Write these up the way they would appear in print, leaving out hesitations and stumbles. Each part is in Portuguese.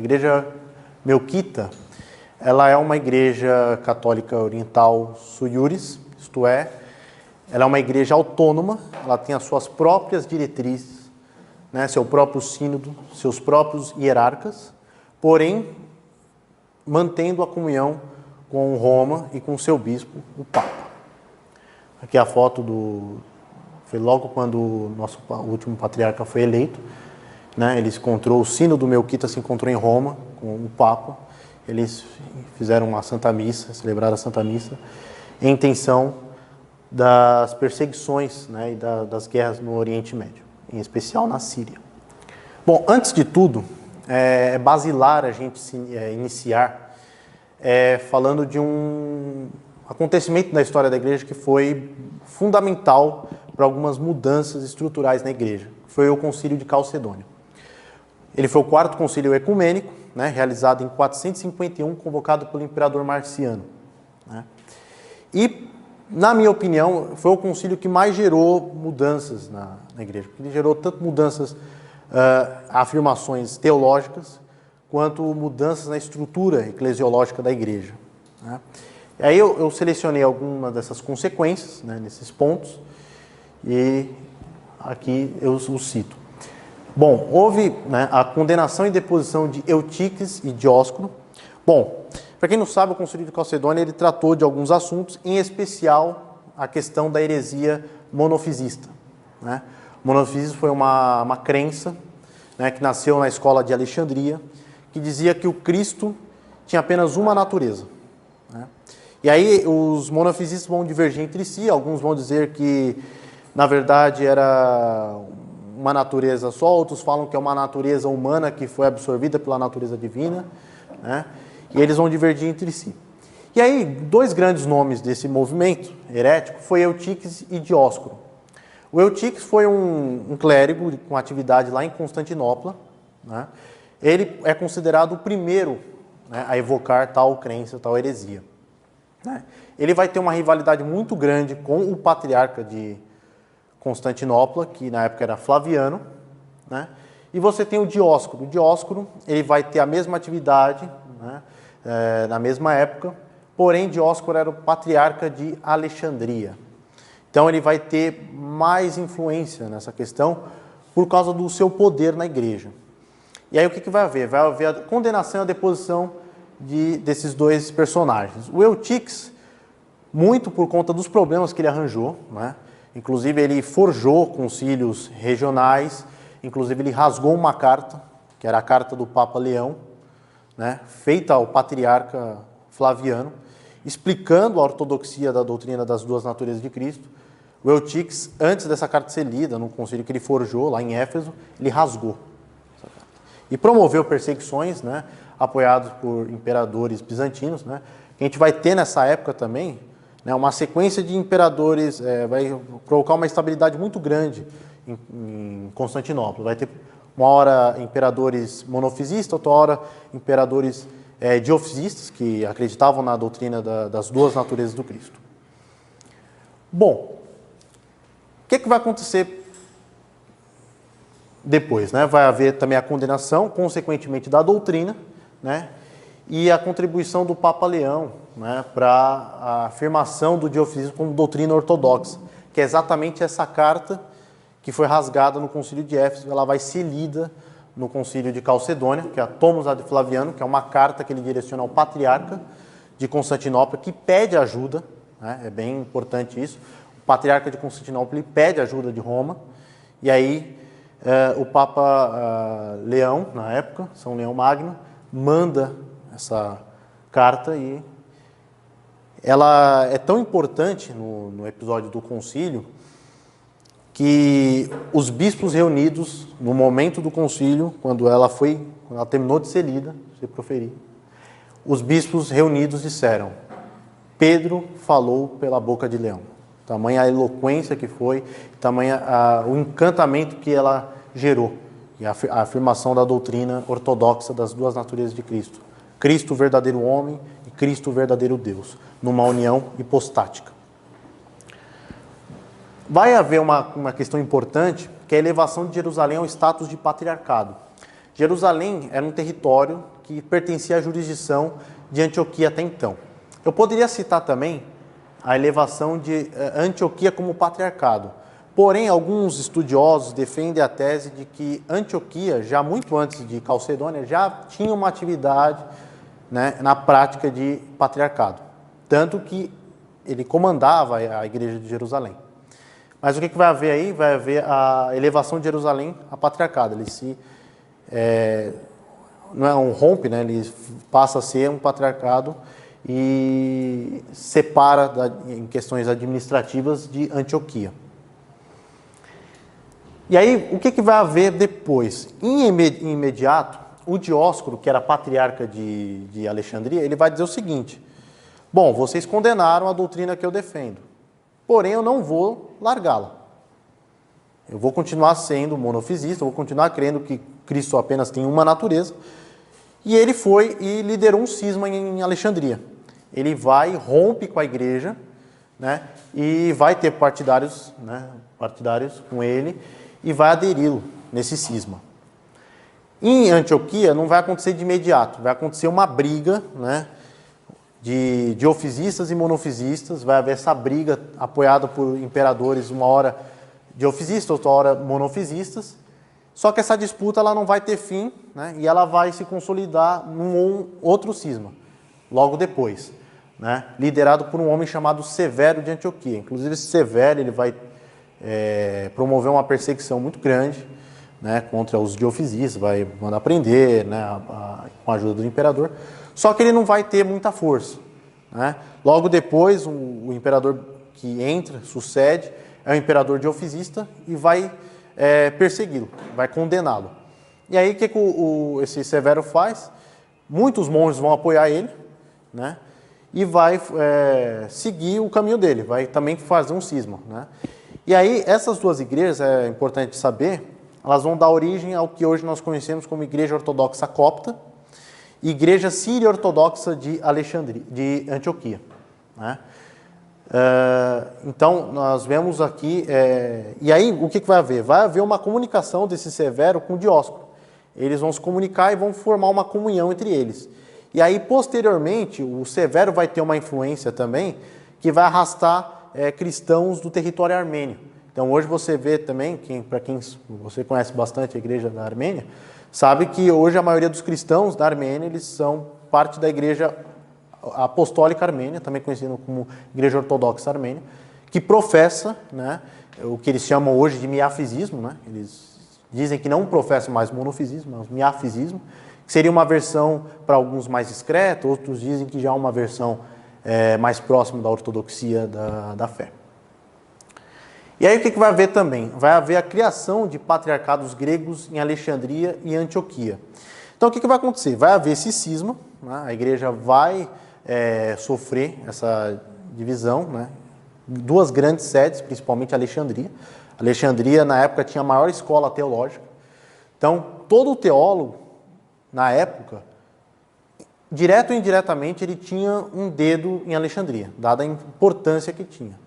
igreja melquita, ela é uma igreja católica oriental sui iuris, isto é, ela é uma igreja autônoma, ela tem as suas próprias diretrizes, né, seu próprio sínodo, seus próprios hierarcas, porém, mantendo a comunhão com Roma e com seu bispo, o Papa. Aqui a foto foi logo quando o último patriarca foi eleito, né? Ele se encontrou, o sínodo melquita se encontrou em Roma com o Papa, eles fizeram uma Santa Missa, celebraram a Santa Missa, em intenção das perseguições, né, e das guerras no Oriente Médio, em especial na Síria. Bom, antes de tudo, é basilar a gente iniciar falando de um acontecimento da história da igreja que foi fundamental para algumas mudanças estruturais na igreja. Foi o Concílio de Calcedônia. Ele foi o quarto concílio ecumênico, né, realizado em 451, convocado pelo imperador Marciano, né? E, na minha opinião, foi o concílio que mais gerou mudanças na igreja. Ele gerou tanto mudanças, afirmações teológicas, quanto mudanças na estrutura eclesiológica da igreja, né? E aí eu selecionei algumas dessas consequências, né, nesses pontos, e aqui eu os cito. Bom, houve, né, a condenação e deposição de Eutíquides e Dióscoro. Bom, para quem não sabe, o Concílio de Calcedônia ele tratou de alguns assuntos, em especial a questão da heresia monofisista, né? O monofisismo foi uma crença, né, que nasceu na escola de Alexandria, que dizia que o Cristo tinha apenas uma natureza, né? E aí os monofisistas vão divergir entre si, alguns vão dizer que, na verdade, era uma natureza só, outros falam que é uma natureza humana que foi absorvida pela natureza divina, né? E eles vão divergir entre si. E aí, dois grandes nomes desse movimento herético foi Eutíquides e Dióscoro. O Eutíquides foi um clérigo com atividade lá em Constantinopla, né? Ele é considerado o primeiro, né, a evocar tal crença, tal heresia, né? Ele vai ter uma rivalidade muito grande com o patriarca de Constantinopla, que na época era Flaviano, né? E você tem o Dióscoro. O Dióscoro ele vai ter a mesma atividade, né, na mesma época, porém Dióscoro era o patriarca de Alexandria. Então ele vai ter mais influência nessa questão por causa do seu poder na igreja. E aí o que vai haver? Vai haver a condenação e a deposição desses dois personagens. O Eutíquides, muito por conta dos problemas que ele arranjou, né? Inclusive ele forjou concílios regionais, inclusive ele rasgou uma carta, que era a carta do Papa Leão, né, feita ao patriarca Flaviano, explicando a ortodoxia da doutrina das duas naturezas de Cristo. O Eutíquides, antes dessa carta ser lida, no concílio que ele forjou, lá em Éfeso, ele rasgou essa carta. E promoveu perseguições, né, apoiados por imperadores bizantinos, né, que a gente vai ter nessa época também, né, uma sequência de imperadores, vai provocar uma instabilidade muito grande em Constantinopla. Vai ter uma hora imperadores monofisistas, outra hora imperadores diofisistas, que acreditavam na doutrina das duas naturezas do Cristo. Bom, o que vai acontecer depois, né? Vai haver também a condenação, consequentemente, da doutrina, né? E a contribuição do Papa Leão, né, para a afirmação do diofisismo como doutrina ortodoxa, que é exatamente essa carta que foi rasgada no Concílio de Éfeso. Ela vai ser lida no Concílio de Calcedônia, que é a Tomos ad Flaviano, que é uma carta que ele direciona ao patriarca de Constantinopla, que pede ajuda, né? É bem importante isso. O patriarca de Constantinopla ele pede ajuda de Roma, e aí o Papa Leão, na época, São Leão Magno, manda essa carta, e ela é tão importante no episódio do concílio que os bispos reunidos no momento do concílio, quando ela terminou de ser lida, se proferir, os bispos reunidos disseram: Pedro falou pela boca de Leão. Tamanha a eloquência que foi, tamanha o encantamento que ela gerou, e a afirmação da doutrina ortodoxa das duas naturezas de Cristo. Cristo, verdadeiro homem, e Cristo, verdadeiro Deus, numa união hipostática. Vai haver uma questão importante, que é a elevação de Jerusalém ao status de patriarcado. Jerusalém era um território que pertencia à jurisdição de Antioquia até então. Eu poderia citar também a elevação de Antioquia como patriarcado. Porém, alguns estudiosos defendem a tese de que Antioquia, já muito antes de Calcedônia, já tinha uma atividade, né, na prática de patriarcado. Tanto que ele comandava a igreja de Jerusalém. Mas o que vai haver aí? Vai haver a elevação de Jerusalém a patriarcado. Ele se... não é um rompe, né? Ele passa a ser um patriarcado e separa em questões administrativas de Antioquia. E aí, o que vai haver depois? Em imediato, o Dióscoro, que era patriarca de Alexandria, ele vai dizer o seguinte: bom, vocês condenaram a doutrina que eu defendo, porém eu não vou largá-la. Eu vou continuar sendo monofisista, eu vou continuar crendo que Cristo apenas tem uma natureza. E ele foi e liderou um cisma em Alexandria. Ele rompe com a igreja, né, e vai ter partidários com ele, e vai aderi-lo nesse cisma. Em Antioquia não vai acontecer de imediato, vai acontecer uma briga, né, de diofisistas e monofisistas. Vai haver essa briga apoiada por imperadores, uma hora diofisistas, outra hora monofisistas. Só que essa disputa ela não vai ter fim, né, e ela vai se consolidar num outro cisma, logo depois, né, liderado por um homem chamado Severo de Antioquia. Inclusive, esse Severo ele vai promover uma perseguição muito grande, né, contra os diofisistas, vai mandar prender, né, com a ajuda do imperador. Só que ele não vai ter muita força, né. Logo depois, o imperador que sucede, é o imperador diofisista e vai persegui-lo, vai condená-lo. E aí o que esse Severo faz? Muitos monges vão apoiar ele, né, e vai seguir o caminho dele, vai também fazer um cisma, né. E aí essas duas igrejas, é importante saber, elas vão dar origem ao que hoje nós conhecemos como Igreja Ortodoxa Copta e Igreja Síria Ortodoxa de Antioquia, né. Então, nós vemos aqui... e aí, o que vai haver? Vai haver uma comunicação desse Severo com o Dióscoro. Eles vão se comunicar e vão formar uma comunhão entre eles. E aí, posteriormente, o Severo vai ter uma influência também que vai arrastar cristãos do território armênio. Então, hoje você vê também, para quem você conhece bastante a igreja da Armênia, sabe que hoje a maioria dos cristãos da Armênia, eles são parte da igreja apostólica armênia, também conhecida como Igreja Ortodoxa Armênia, que professa, né, o que eles chamam hoje de miafisismo, né? Eles dizem que não professam mais monofisismo, mas miafisismo, que seria uma versão para alguns mais discreta, outros dizem que já é uma versão mais próxima da ortodoxia da fé. E aí o que vai haver também? Vai haver a criação de patriarcados gregos em Alexandria e Antioquia. Então o que vai acontecer? Vai haver esse cisma, né? A igreja vai sofrer essa divisão, né? Duas grandes sedes, principalmente Alexandria. Alexandria, na época, tinha a maior escola teológica. Então, todo teólogo, na época, direto ou indiretamente, ele tinha um dedo em Alexandria, dada a importância que tinha,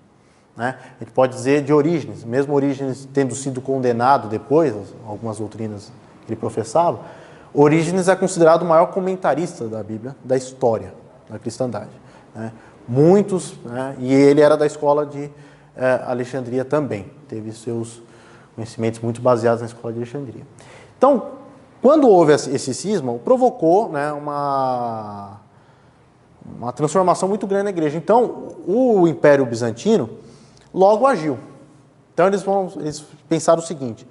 né? A gente pode dizer de Orígenes, mesmo Orígenes tendo sido condenado depois, algumas doutrinas que ele professava, Orígenes é considerado o maior comentarista da Bíblia, da história da cristandade, né? Muitos, né? E ele era da escola de Alexandria também, teve seus conhecimentos muito baseados na escola de Alexandria. Então, quando houve esse cisma, provocou, né, uma transformação muito grande na igreja. Então, o Império Bizantino logo agiu. Então, eles pensaram o seguinte: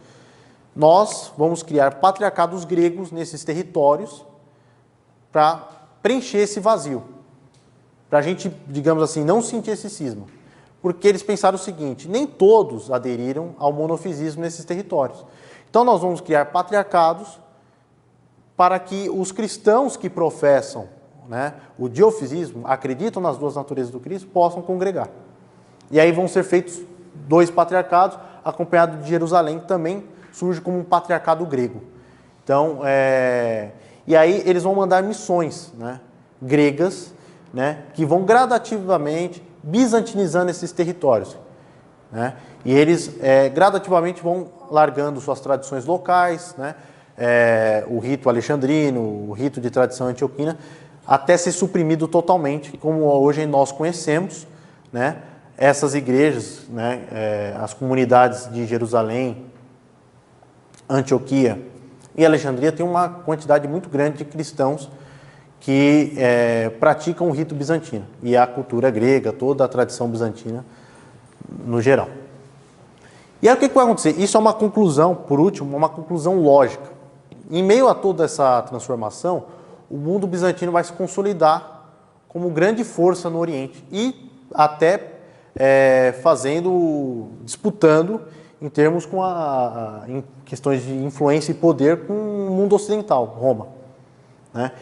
nós vamos criar patriarcados gregos nesses territórios para preencher esse vazio, para a gente, digamos assim, não sentir esse cisma. Porque eles pensaram o seguinte: nem todos aderiram ao monofisismo nesses territórios. Então, nós vamos criar patriarcados para que os cristãos que professam, né, o diofisismo, acreditam nas duas naturezas do Cristo, possam congregar. E aí vão ser feitos dois patriarcados, acompanhado de Jerusalém, que também surge como um patriarcado grego. Então, e aí eles vão mandar missões, né, gregas, né, que vão gradativamente bizantinizando esses territórios, né, e eles gradativamente vão largando suas tradições locais, né, o rito alexandrino, o rito de tradição antioquina, até ser suprimido totalmente, como hoje nós conhecemos, né? Essas igrejas, né? As comunidades de Jerusalém, Antioquia e Alexandria têm uma quantidade muito grande de cristãos que praticam o rito bizantino e a cultura grega, toda a tradição bizantina no geral. E aí o que vai acontecer? Isso é uma conclusão, por último, uma conclusão lógica. Em meio a toda essa transformação, o mundo bizantino vai se consolidar como grande força no Oriente e até disputando em termos em questões de influência e poder com o mundo ocidental, Roma, né?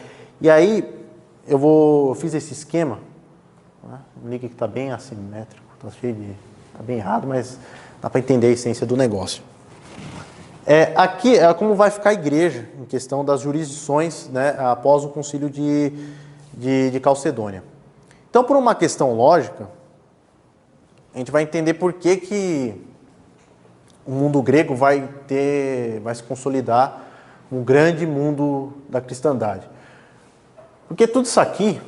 E aí eu fiz esse esquema, né? O link que está bem assimétrico, está bem errado, mas dá para entender a essência do negócio. Aqui é como vai ficar a igreja em questão das jurisdições, né, após o concílio de Calcedônia. Então, por uma questão lógica, a gente vai entender por que o mundo grego vai se consolidar um grande mundo da cristandade. Porque tudo isso aqui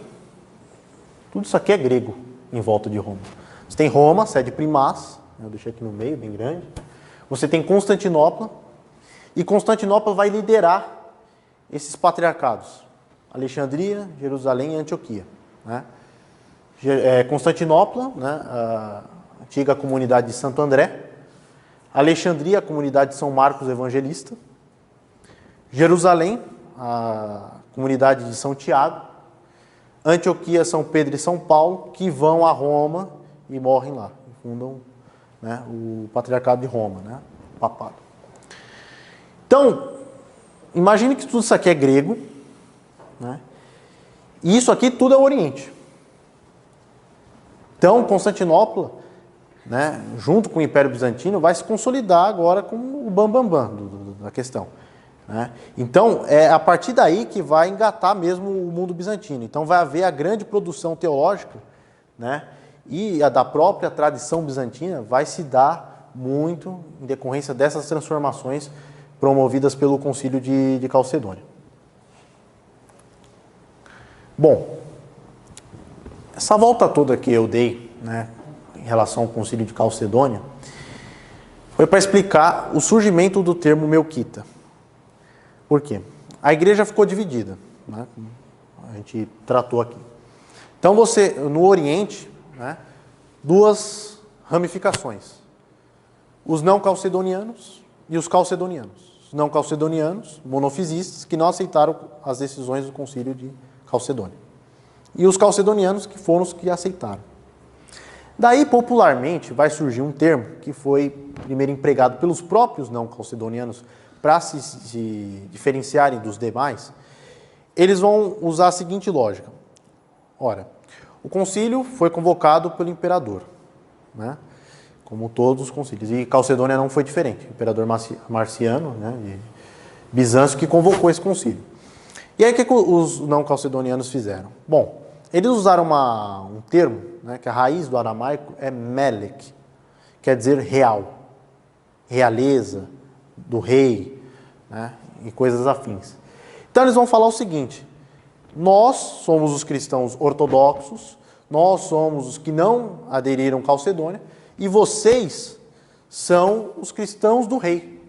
é grego em volta de Roma. Você tem Roma, sede primaz, eu deixei aqui no meio, bem grande. Você tem Constantinopla, e Constantinopla vai liderar esses patriarcados. Alexandria, Jerusalém e Antioquia, né? Constantinopla, né, a antiga comunidade de Santo André. Alexandria, a comunidade de São Marcos Evangelista. Jerusalém, a comunidade de São Tiago. Antioquia, São Pedro e São Paulo, que vão a Roma e morrem lá. Fundam, né, o patriarcado de Roma, né, o papado. Então, imagine que tudo isso aqui é grego, né, e isso aqui tudo é o Oriente. Então, Constantinopla, né, junto com o Império Bizantino, vai se consolidar agora como o bambambam da questão, né? Então, é a partir daí que vai engatar mesmo o mundo bizantino. Então, vai haver a grande produção teológica, né, e a da própria tradição bizantina vai se dar muito em decorrência dessas transformações promovidas pelo Concílio de Calcedônia. Bom, essa volta toda que eu dei, né, em relação ao Concílio de Calcedônia, foi para explicar o surgimento do termo melquita. Por quê? A igreja ficou dividida, né, como a gente tratou aqui. Então no Oriente, né, duas ramificações: os não calcedonianos e os calcedonianos. Os não calcedonianos, monofisistas, que não aceitaram as decisões do Concílio de Calcedônia. E os calcedonianos, que foram os que aceitaram. Daí, popularmente, vai surgir um termo que foi primeiro empregado pelos próprios não calcedonianos para se diferenciarem dos demais. Eles vão usar a seguinte lógica. Ora, o concílio foi convocado pelo imperador, né, como todos os concílios. E Calcedônia não foi diferente. O imperador Marciano, né, de Bizâncio, que convocou esse concílio. E aí o que os não calcedonianos fizeram? Bom, eles usaram um termo, né, que a raiz do aramaico é melek, quer dizer real, realeza, do rei, né, e coisas afins. Então eles vão falar o seguinte: nós somos os cristãos ortodoxos, nós somos os que não aderiram a Calcedônia, e vocês são os cristãos do rei.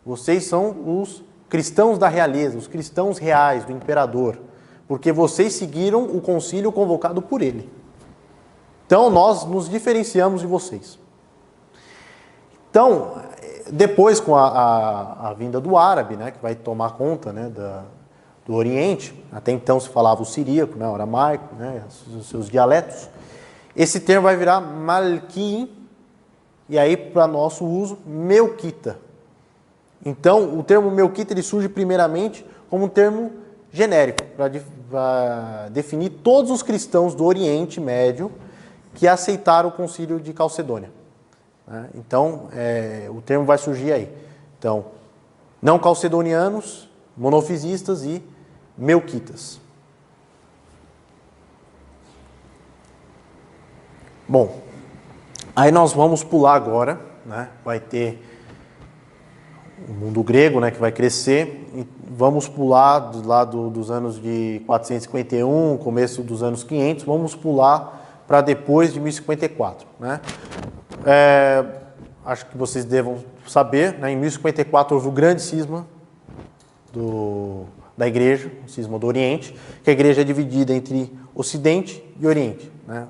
Vocês são os cristãos da realeza, os cristãos reais, do imperador, porque vocês seguiram o concílio convocado por ele. Então, nós nos diferenciamos de vocês. Então, depois, com a vinda do árabe, né, que vai tomar conta, né, do Oriente, até então se falava o siríaco, né, o aramaico, né, os seus dialetos, esse termo vai virar malki, e aí, para nosso uso, melquita. Então, o termo melquita ele surge primeiramente como um termo genérico, para definir todos os cristãos do Oriente Médio que aceitaram o Concílio de Calcedônia. Então, o termo vai surgir aí. Então, não calcedonianos, monofisistas e melquitas. Bom, aí nós vamos pular agora, né? Vai ter o mundo grego, né, que vai crescer. E vamos pular dos anos de 451, começo dos anos 500, vamos pular para depois de 1054. Né? Acho que vocês devam saber, né, em 1054 houve o grande cisma da igreja, o cisma do Oriente, que a igreja é dividida entre Ocidente e Oriente, né,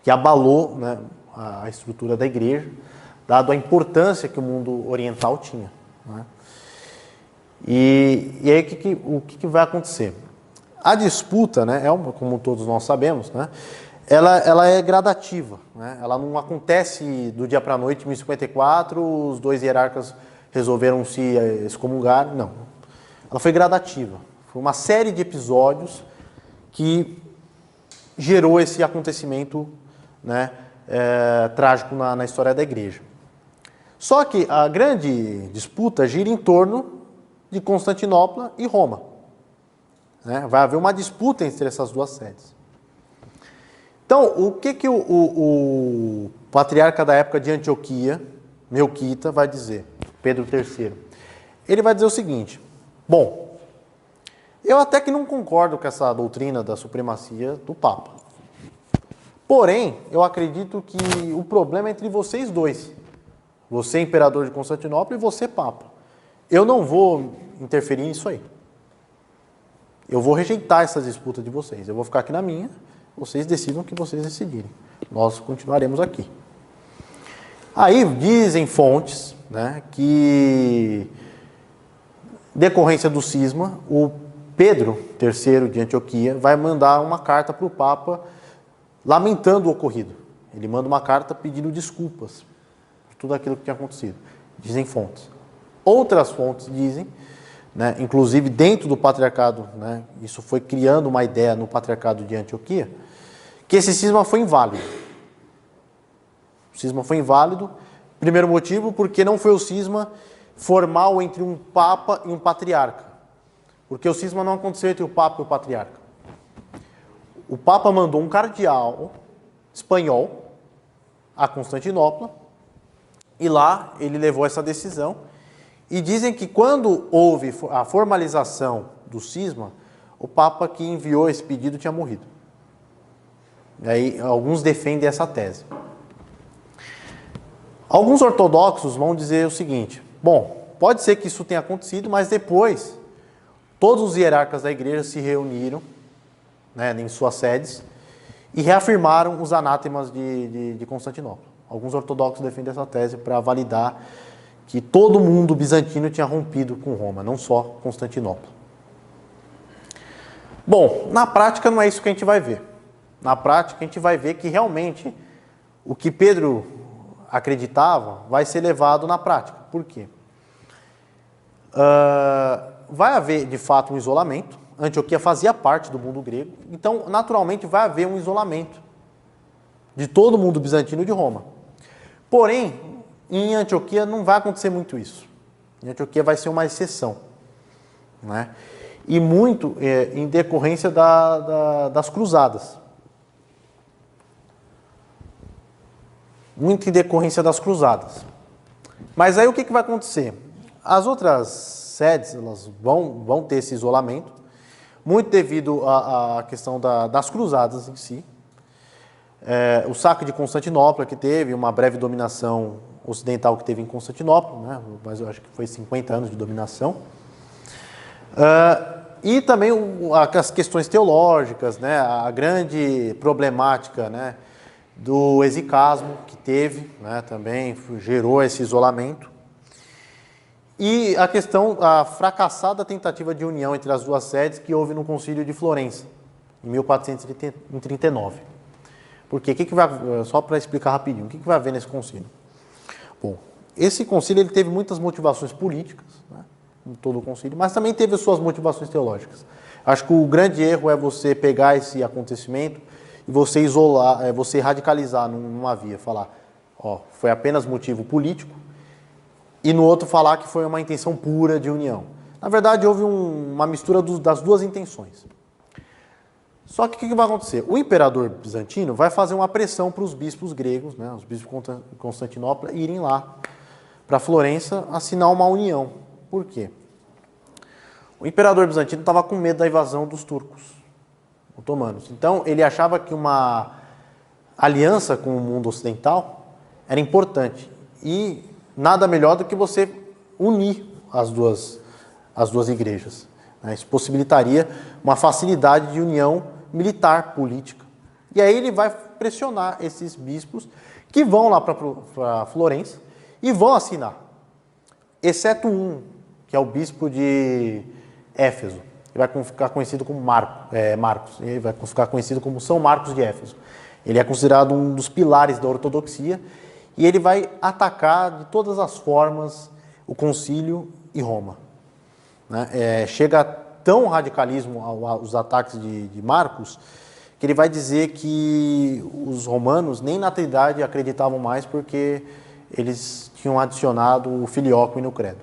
que abalou, né, a estrutura da igreja, dado a importância que o mundo oriental tinha. Né? E aí o que vai acontecer? A disputa, né, como todos nós sabemos, né, ela é gradativa. Né? Ela não acontece do dia para a noite, em 1054, os dois hierarcas resolveram se excomungar, não. Ela foi gradativa. Foi uma série de episódios que gerou esse acontecimento, né, trágico na história da igreja. Só que a grande disputa gira em torno de Constantinopla e Roma. Né? Vai haver uma disputa entre essas duas sedes. Então, o que o patriarca da época de Antioquia, Melquita, vai dizer? Pedro III. Ele vai dizer o seguinte: bom, eu até que não concordo com essa doutrina da supremacia do Papa. Porém, eu acredito que o problema é entre vocês dois. Você, imperador de Constantinopla, e você, Papa. Eu não vou interferir nisso aí. Eu vou rejeitar essa disputa de vocês. Eu vou ficar aqui na minha, vocês decidam o que vocês decidirem. Nós continuaremos aqui. Aí dizem fontes, né, que, decorrência do cisma, o Pedro III de Antioquia vai mandar uma carta para o Papa lamentando o ocorrido. Ele manda uma carta pedindo desculpas por tudo aquilo que tinha acontecido. Dizem fontes. Outras fontes dizem, né, inclusive dentro do patriarcado, né, isso foi criando uma ideia no patriarcado de Antioquia, que esse cisma foi inválido. O cisma foi inválido, primeiro motivo, porque não foi o cisma formal entre um papa e um patriarca. Porque o cisma não aconteceu entre o papa e o patriarca. O papa mandou um cardeal espanhol a Constantinopla e lá ele levou essa decisão. E dizem que quando houve a formalização do cisma, o papa que enviou esse pedido tinha morrido. E aí alguns defendem essa tese. Alguns ortodoxos vão dizer o seguinte: bom, pode ser que isso tenha acontecido, mas depois todos os hierarcas da igreja se reuniram, né, em suas sedes e reafirmaram os anátemas de Constantinopla. Alguns ortodoxos defendem essa tese para validar que todo mundo bizantino tinha rompido com Roma, não só Constantinopla. Bom, na prática não é isso que a gente vai ver. Na prática a gente vai ver que realmente o que Pedro acreditava vai ser levado na prática. Por quê? Vai haver, de fato, um isolamento. Antioquia fazia parte do mundo grego, então, naturalmente, vai haver um isolamento de todo o mundo bizantino de Roma. Porém, em Antioquia não vai acontecer muito isso. Em Antioquia vai ser uma exceção. Né? E muito em decorrência das cruzadas. Muito em decorrência das cruzadas. Mas aí o que vai acontecer? As outras sedes elas vão ter esse isolamento, muito devido à questão das cruzadas em si. O saque de Constantinopla, que teve uma breve dominação ocidental que teve em Constantinopla, né? Mas eu acho que foi 50 anos de dominação. E também as questões teológicas, né? A grande problemática, né, do exicasmo que teve, né, também gerou esse isolamento. E a fracassada tentativa de união entre as duas sedes que houve no Concílio de Florença, em 1439. Porque, só para explicar rapidinho, o que vai haver nesse concílio? Bom, esse concílio ele teve muitas motivações políticas, né, em todo o concílio, mas também teve as suas motivações teológicas. Acho que o grande erro é você pegar esse acontecimento e você isolar, você radicalizar numa via, falar, foi apenas motivo político, e no outro falar que foi uma intenção pura de união. Na verdade, houve uma mistura das duas intenções. Só que o que vai acontecer? O imperador bizantino vai fazer uma pressão para os bispos gregos, né, os bispos de Constantinopla, irem lá para Florença assinar uma união. Por quê? O imperador bizantino estava com medo da invasão dos turcos otomanos. Então, ele achava que uma aliança com o mundo ocidental era importante. E nada melhor do que você unir as duas igrejas. Isso possibilitaria uma facilidade de união militar, política. E aí ele vai pressionar esses bispos que vão lá para Florença e vão assinar. Exceto um, que é o bispo de Éfeso, que vai ficar conhecido como Marcos, ele vai ficar conhecido como São Marcos de Éfeso. Ele é considerado um dos pilares da ortodoxia e ele vai atacar de todas as formas o concílio e Roma. Chega tão radicalismo aos ataques de Marcos que ele vai dizer que os romanos nem na Trindade acreditavam mais porque eles tinham adicionado o filioque no credo.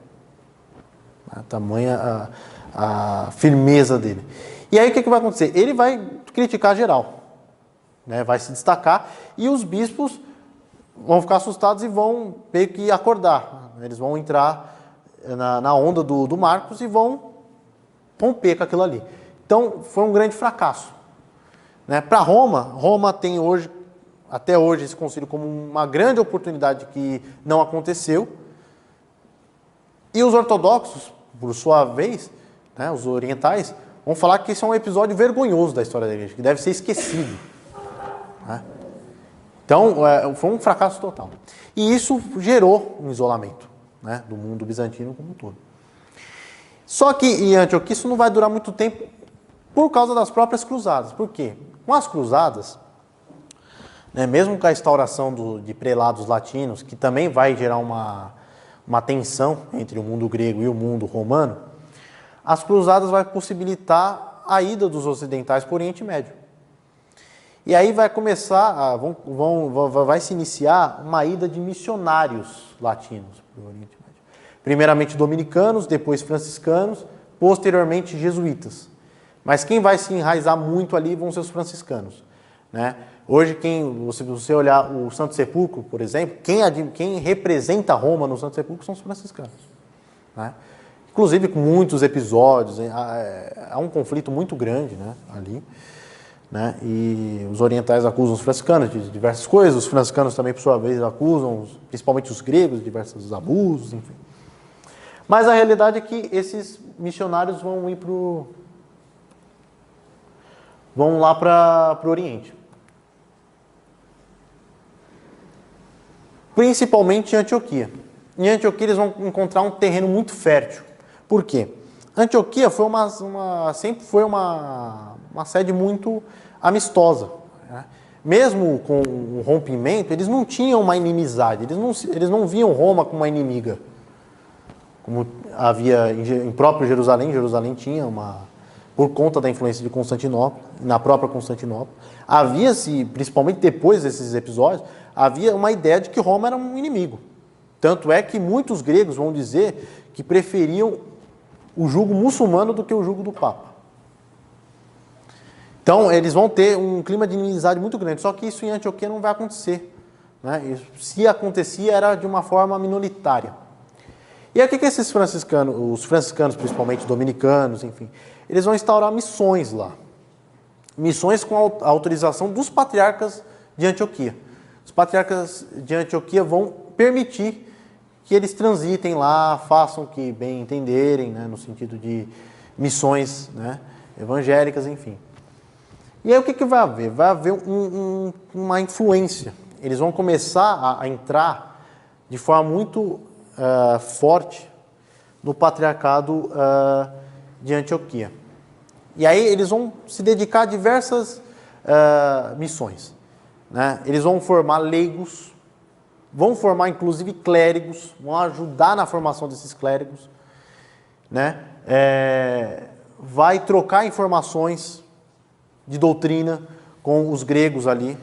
Tamanha a firmeza dele. E aí o que vai acontecer? Ele vai criticar geral, vai se destacar e os bispos vão ficar assustados e vão meio que acordar. Eles vão entrar na onda do Marcos e vão romper com aquilo ali. Então foi um grande fracasso. Para Roma tem hoje, até hoje, esse concílio como uma grande oportunidade que não aconteceu. E os ortodoxos, por sua vez, os orientais, vão falar que esse é um episódio vergonhoso da história da igreja, que deve ser esquecido. Então, foi um fracasso total. E isso gerou um isolamento do mundo bizantino como um todo. Só que em Antioquia isso não vai durar muito tempo por causa das próprias cruzadas. Por quê? Com as cruzadas, mesmo com a instauração de prelados latinos, que também vai gerar uma tensão entre o mundo grego e o mundo romano, as cruzadas vai possibilitar a ida dos ocidentais para o Oriente Médio. E aí vai começar, vai se iniciar uma ida de missionários latinos para o Oriente Médio. Primeiramente dominicanos, depois franciscanos, posteriormente jesuítas. Mas quem vai se enraizar muito ali vão ser os franciscanos. Hoje, se você olhar o Santo Sepulcro, por exemplo, quem representa Roma no Santo Sepulcro são os franciscanos. Inclusive com muitos episódios, há um conflito muito grande ali. E os orientais acusam os franciscanos de diversas coisas, os franciscanos também, por sua vez, acusam, principalmente os gregos, de diversos abusos, enfim. Mas a realidade é que esses missionários vão lá para o Oriente. Principalmente em Antioquia. Em Antioquia eles vão encontrar um terreno muito fértil. Por quê? Antioquia sempre foi uma sede muito amistosa. Mesmo com o rompimento, eles não tinham uma inimizade, eles não viam Roma como uma inimiga. Como havia em próprio Jerusalém. Jerusalém tinha por conta da influência de Constantinopla, na própria Constantinopla, havia-se, principalmente depois desses episódios, havia uma ideia de que Roma era um inimigo. Tanto é que muitos gregos vão dizer que preferiam o jugo muçulmano do que o jugo do Papa. Então, eles vão ter um clima de inimizade muito grande, só que isso em Antioquia não vai acontecer. Se acontecia, era de uma forma minoritária. E aí o que esses franciscanos, os franciscanos principalmente, dominicanos, enfim, eles vão instaurar missões lá. Missões com a autorização dos patriarcas de Antioquia. Os patriarcas de Antioquia vão permitir que eles transitem lá, façam o que bem entenderem, no sentido de missões evangélicas, enfim. E aí o que vai haver? Vai haver uma influência. Eles vão começar a entrar de forma muito forte no patriarcado de Antioquia. E aí eles vão se dedicar a diversas missões. Eles vão formar leigos, vão formar inclusive clérigos, vão ajudar na formação desses clérigos, vai trocar informações de doutrina com os gregos ali.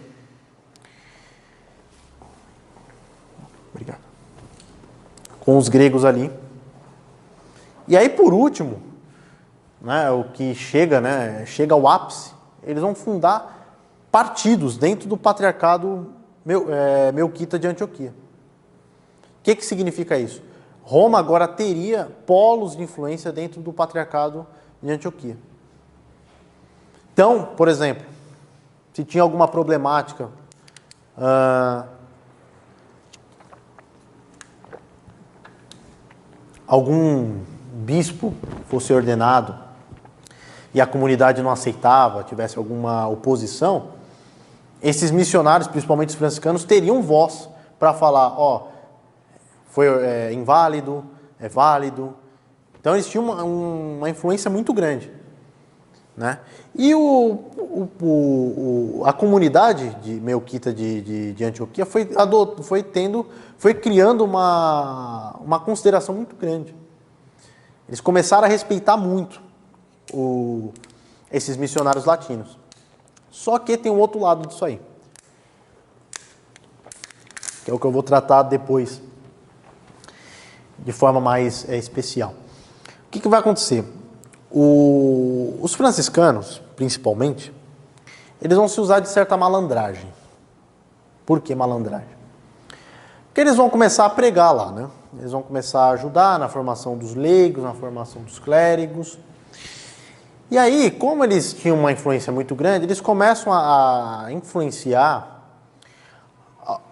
Obrigado. Com os gregos ali. E aí, por último, o que chega ao ápice, eles vão fundar partidos dentro do patriarcado melquita de Antioquia. que significa isso? Roma agora teria polos de influência dentro do Patriarcado de Antioquia. Então, por exemplo, se tinha alguma problemática, algum bispo fosse ordenado e a comunidade não aceitava, tivesse alguma oposição, esses missionários, principalmente os franciscanos, teriam voz para falar, foi inválido, é válido. Então eles tinham uma influência muito grande, né? E a comunidade de melquita de Antioquia foi criando uma consideração muito grande. Eles começaram a respeitar muito esses missionários latinos. Só que tem um outro lado disso aí, que é o que eu vou tratar depois, de forma mais especial. O que vai acontecer? Os franciscanos, principalmente, eles vão se usar de certa malandragem. Por que malandragem? Porque eles vão começar a pregar lá, né? Eles vão começar a ajudar na formação dos leigos, na formação dos clérigos. E aí, como eles tinham uma influência muito grande, eles começam a influenciar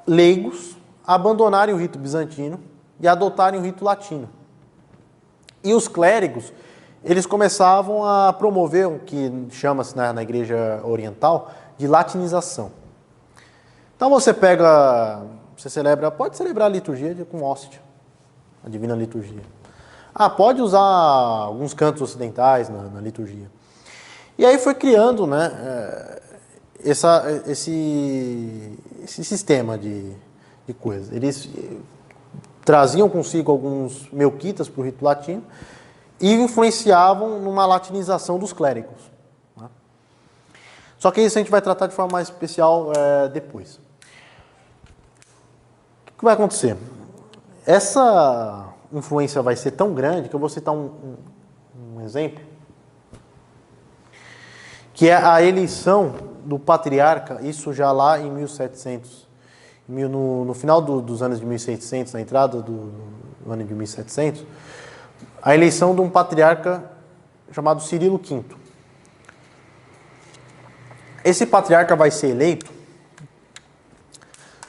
leigos a abandonarem o rito bizantino e adotarem o rito latino. E os clérigos, eles começavam a promover o que chama-se na Igreja Oriental de latinização. Então pode celebrar a liturgia com hóstia, a divina liturgia. Pode usar alguns cantos ocidentais na liturgia. E aí foi criando, né, esse sistema de coisas. Eles traziam consigo alguns melquitas para o rito latino e influenciavam numa latinização dos clérigos, né? Só que isso a gente vai tratar de forma mais especial depois. O que vai acontecer? Essa influência vai ser tão grande que eu vou citar um exemplo, que é a eleição do patriarca, isso já lá em 1700, no final dos anos de 1600, na entrada do ano de 1700, a eleição de um patriarca chamado Cirilo V. Esse patriarca vai ser eleito,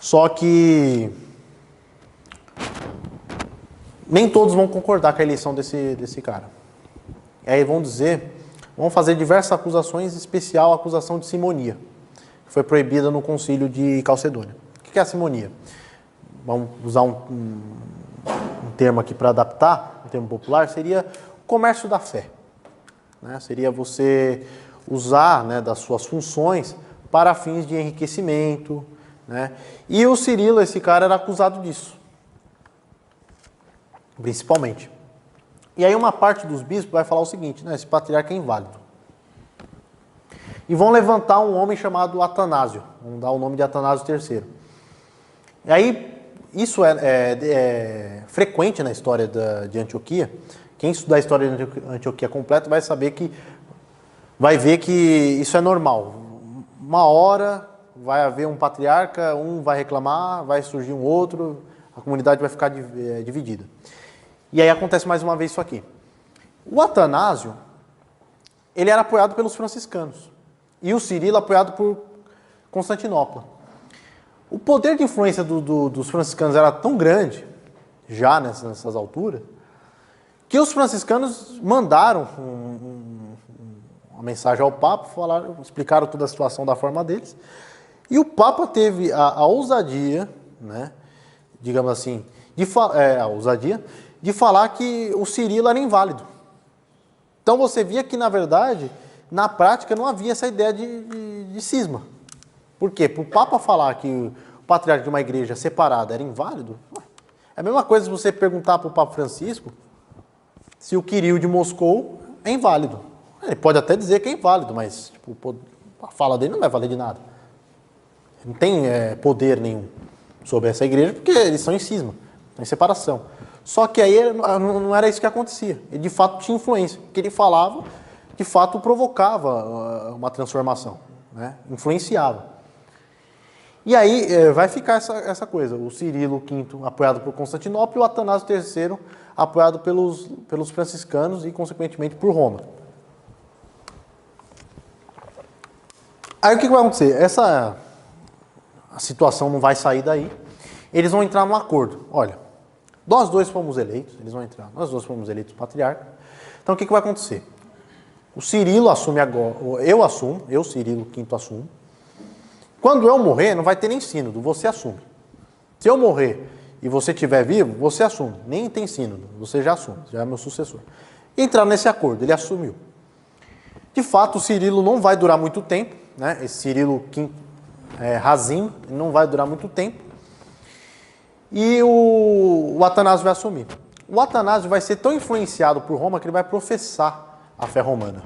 só que nem todos vão concordar com a eleição desse cara. E aí vão fazer diversas acusações, em especial a acusação de simonia, que foi proibida no concílio de Calcedônia. O que é a simonia? Vamos usar um termo aqui para adaptar, um termo popular, seria o comércio da fé, né? Seria você usar, né, das suas funções para fins de enriquecimento, né? E o Cirilo, esse cara, era acusado disso, principalmente. E aí uma parte dos bispos vai falar o seguinte, né, esse patriarca é inválido. E vão levantar um homem chamado Atanásio, vão dar o nome de Atanásio III. E aí, isso é frequente na história de Antioquia. Quem estudar a história de Antioquia completa vai ver que isso é normal. Uma hora vai haver um patriarca, um vai reclamar, vai surgir um outro, a comunidade vai ficar dividida. E aí acontece mais uma vez isso aqui. O Atanásio, ele era apoiado pelos franciscanos. E o Cirilo apoiado por Constantinopla. O poder de influência dos franciscanos era tão grande, já nessas alturas, que os franciscanos mandaram uma mensagem ao Papa, explicaram toda a situação da forma deles, e o Papa teve a ousadia, né, digamos assim, de falar que o Cirilo era inválido. Então você via que, na verdade, na prática não havia essa ideia de cisma. Por quê? Para o Papa falar que o patriarca de uma igreja separada era inválido, é a mesma coisa se você perguntar para o Papa Francisco se o Quiril de Moscou é inválido. Ele pode até dizer que é inválido, mas a fala dele não vai valer de nada. Não tem poder nenhum sobre essa igreja, porque eles são em cisma, estão em separação. Só que aí não era isso que acontecia. Ele de fato tinha influência. O que ele falava, de fato, provocava uma transformação, né? Influenciava. E aí vai ficar essa coisa, o Cirilo V apoiado por Constantinopla e o Atanásio III apoiado pelos franciscanos e, consequentemente, por Roma. Aí o que vai acontecer? A situação não vai sair daí. Eles vão entrar num acordo. Olha, nós dois fomos eleitos, eles vão entrar, nós dois fomos eleitos patriarca. Então o que vai acontecer? O Cirilo assume agora, eu, Cirilo V, assumo. Quando eu morrer, não vai ter nem sínodo, você assume. Se eu morrer e você estiver vivo, você assume. Nem tem sínodo, você já assume, já é meu sucessor. Entrar nesse acordo, ele assumiu. De fato, o Cirilo não vai durar muito tempo, né? Esse Cirilo V rasinho, não vai durar muito tempo. E o Atanásio vai assumir. O Atanásio vai ser tão influenciado por Roma que ele vai professar a fé romana.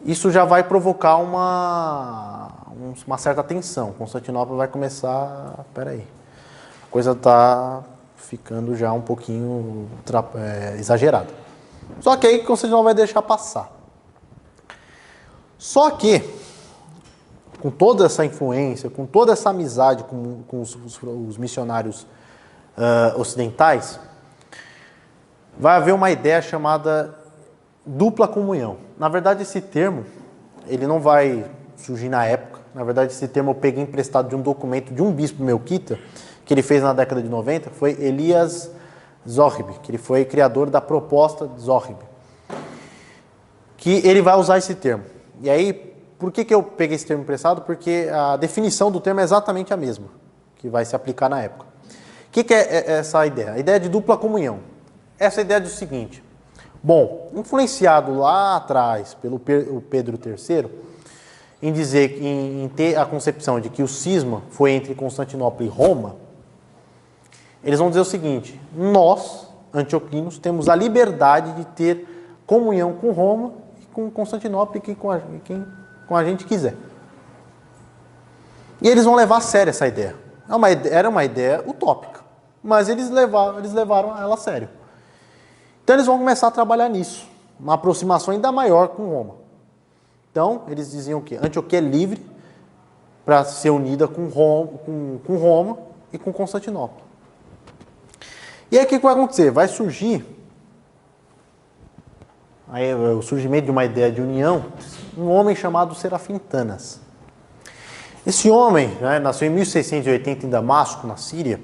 Isso já vai provocar uma certa tensão. Constantinopla vai começar... Peraí, a coisa está ficando já um pouquinho exagerada. Só que aí Constantinopla vai deixar passar. Só que, com toda essa influência, com toda essa amizade com os missionários ocidentais, vai haver uma ideia chamada dupla comunhão. Na verdade, esse termo, ele não vai surgir na época. Na verdade, esse termo eu peguei emprestado de um documento de um bispo melquita, que ele fez na década de 90, foi Elias Zohrib, que ele foi criador da proposta de Zohrib, que ele vai usar esse termo. E aí, por que eu peguei esse termo emprestado? Porque a definição do termo é exatamente a mesma, que vai se aplicar na época. O que é essa ideia? A ideia de dupla comunhão. Essa ideia é do seguinte: bom, influenciado lá atrás pelo Pedro III, em dizer, em ter a concepção de que o cisma foi entre Constantinopla e Roma, eles vão dizer o seguinte: nós, antioquinos, temos a liberdade de ter comunhão com Roma e com Constantinopla e com a gente quiser. E eles vão levar a sério essa ideia. Era uma ideia utópica, mas eles levaram ela a sério. Então eles vão começar a trabalhar nisso, uma aproximação ainda maior com Roma. Então eles diziam que Antioquia é livre para ser unida com Roma e com Constantinopla. E aí o que vai acontecer? Vai surgir aí, o surgimento de uma ideia de união, um homem chamado Serafim Tanas. Esse homem, né, nasceu em 1680 em Damasco, na Síria.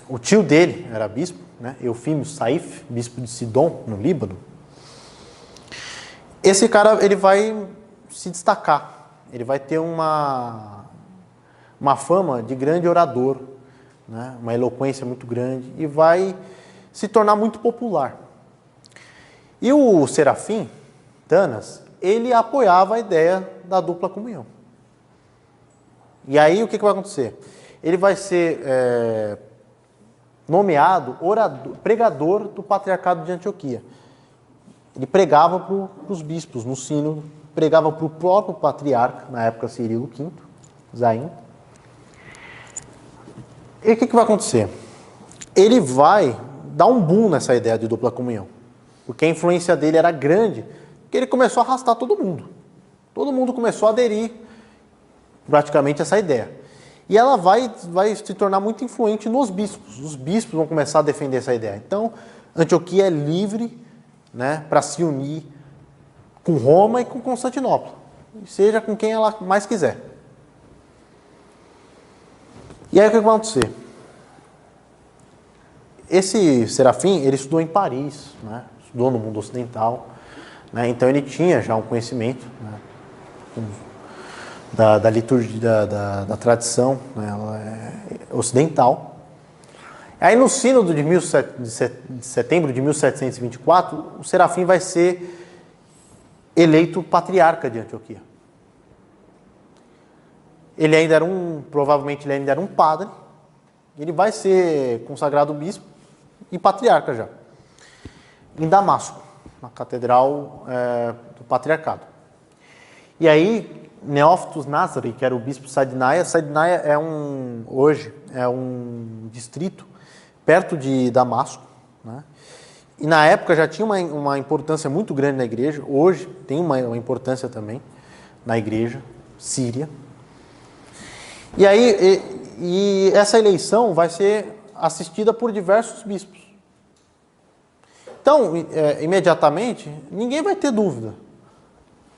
O tio dele era bispo, né, Eufímio Saif, bispo de Sidom, no Líbano. Esse cara, ele vai se destacar, ele vai ter uma fama de grande orador, né, uma eloquência muito grande, e vai se tornar muito popular. E o Serafim Tanas, ele apoiava a ideia da dupla comunhão. E aí o que vai acontecer? Ele vai ser nomeado pregador do Patriarcado de Antioquia. Ele pregava para os bispos no sínodo, pregava para o próprio patriarca, na época Cirilo V, Zaim. E o que vai acontecer? Ele vai dar um boom nessa ideia de dupla comunhão, porque a influência dele era grande, porque ele começou a arrastar todo mundo. Todo mundo começou a aderir praticamente a essa ideia. E ela vai se tornar muito influente nos bispos. Os bispos vão começar a defender essa ideia. Então, Antioquia é livre, né, para se unir com Roma e com Constantinopla, seja com quem ela mais quiser. E aí o que vai acontecer? Esse Serafim, ele estudou em Paris, né, estudou no mundo ocidental, né, então ele tinha já um conhecimento, né, da liturgia, da tradição, né, ocidental. Aí no sínodo de setembro de 1724, o Serafim vai ser eleito patriarca de Antioquia. Provavelmente ele ainda era um padre, ele vai ser consagrado bispo e patriarca já, em Damasco, na catedral do patriarcado. E aí, Neófitos Nazari, que era o bispo de Sadinaia hoje é um distrito perto de Damasco, né? E na época já tinha uma importância muito grande na igreja, hoje tem uma importância também na igreja, Síria. E aí, essa eleição vai ser assistida por diversos bispos. Então, imediatamente, ninguém vai ter dúvida.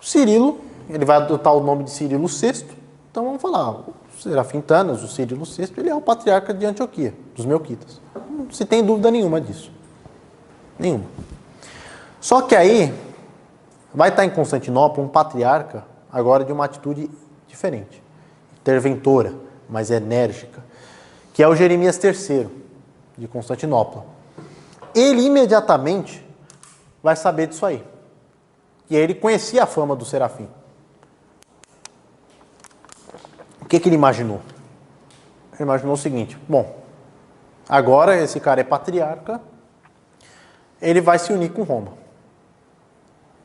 O Cirilo, ele vai adotar o nome de Cirilo VI, então vamos falar, o Serafim Tanas, o Cirilo VI, ele é o patriarca de Antioquia, dos Melquitas. Não se tem dúvida nenhuma disso. Nenhuma. Só que aí, vai estar em Constantinopla um patriarca, agora de uma atitude diferente, interventora, mas enérgica, que é o Jeremias III, de Constantinopla. Ele imediatamente vai saber disso aí. E aí ele conhecia a fama do Serafim. O que ele imaginou? Ele imaginou o seguinte: bom, agora esse cara é patriarca, ele vai se unir com Roma.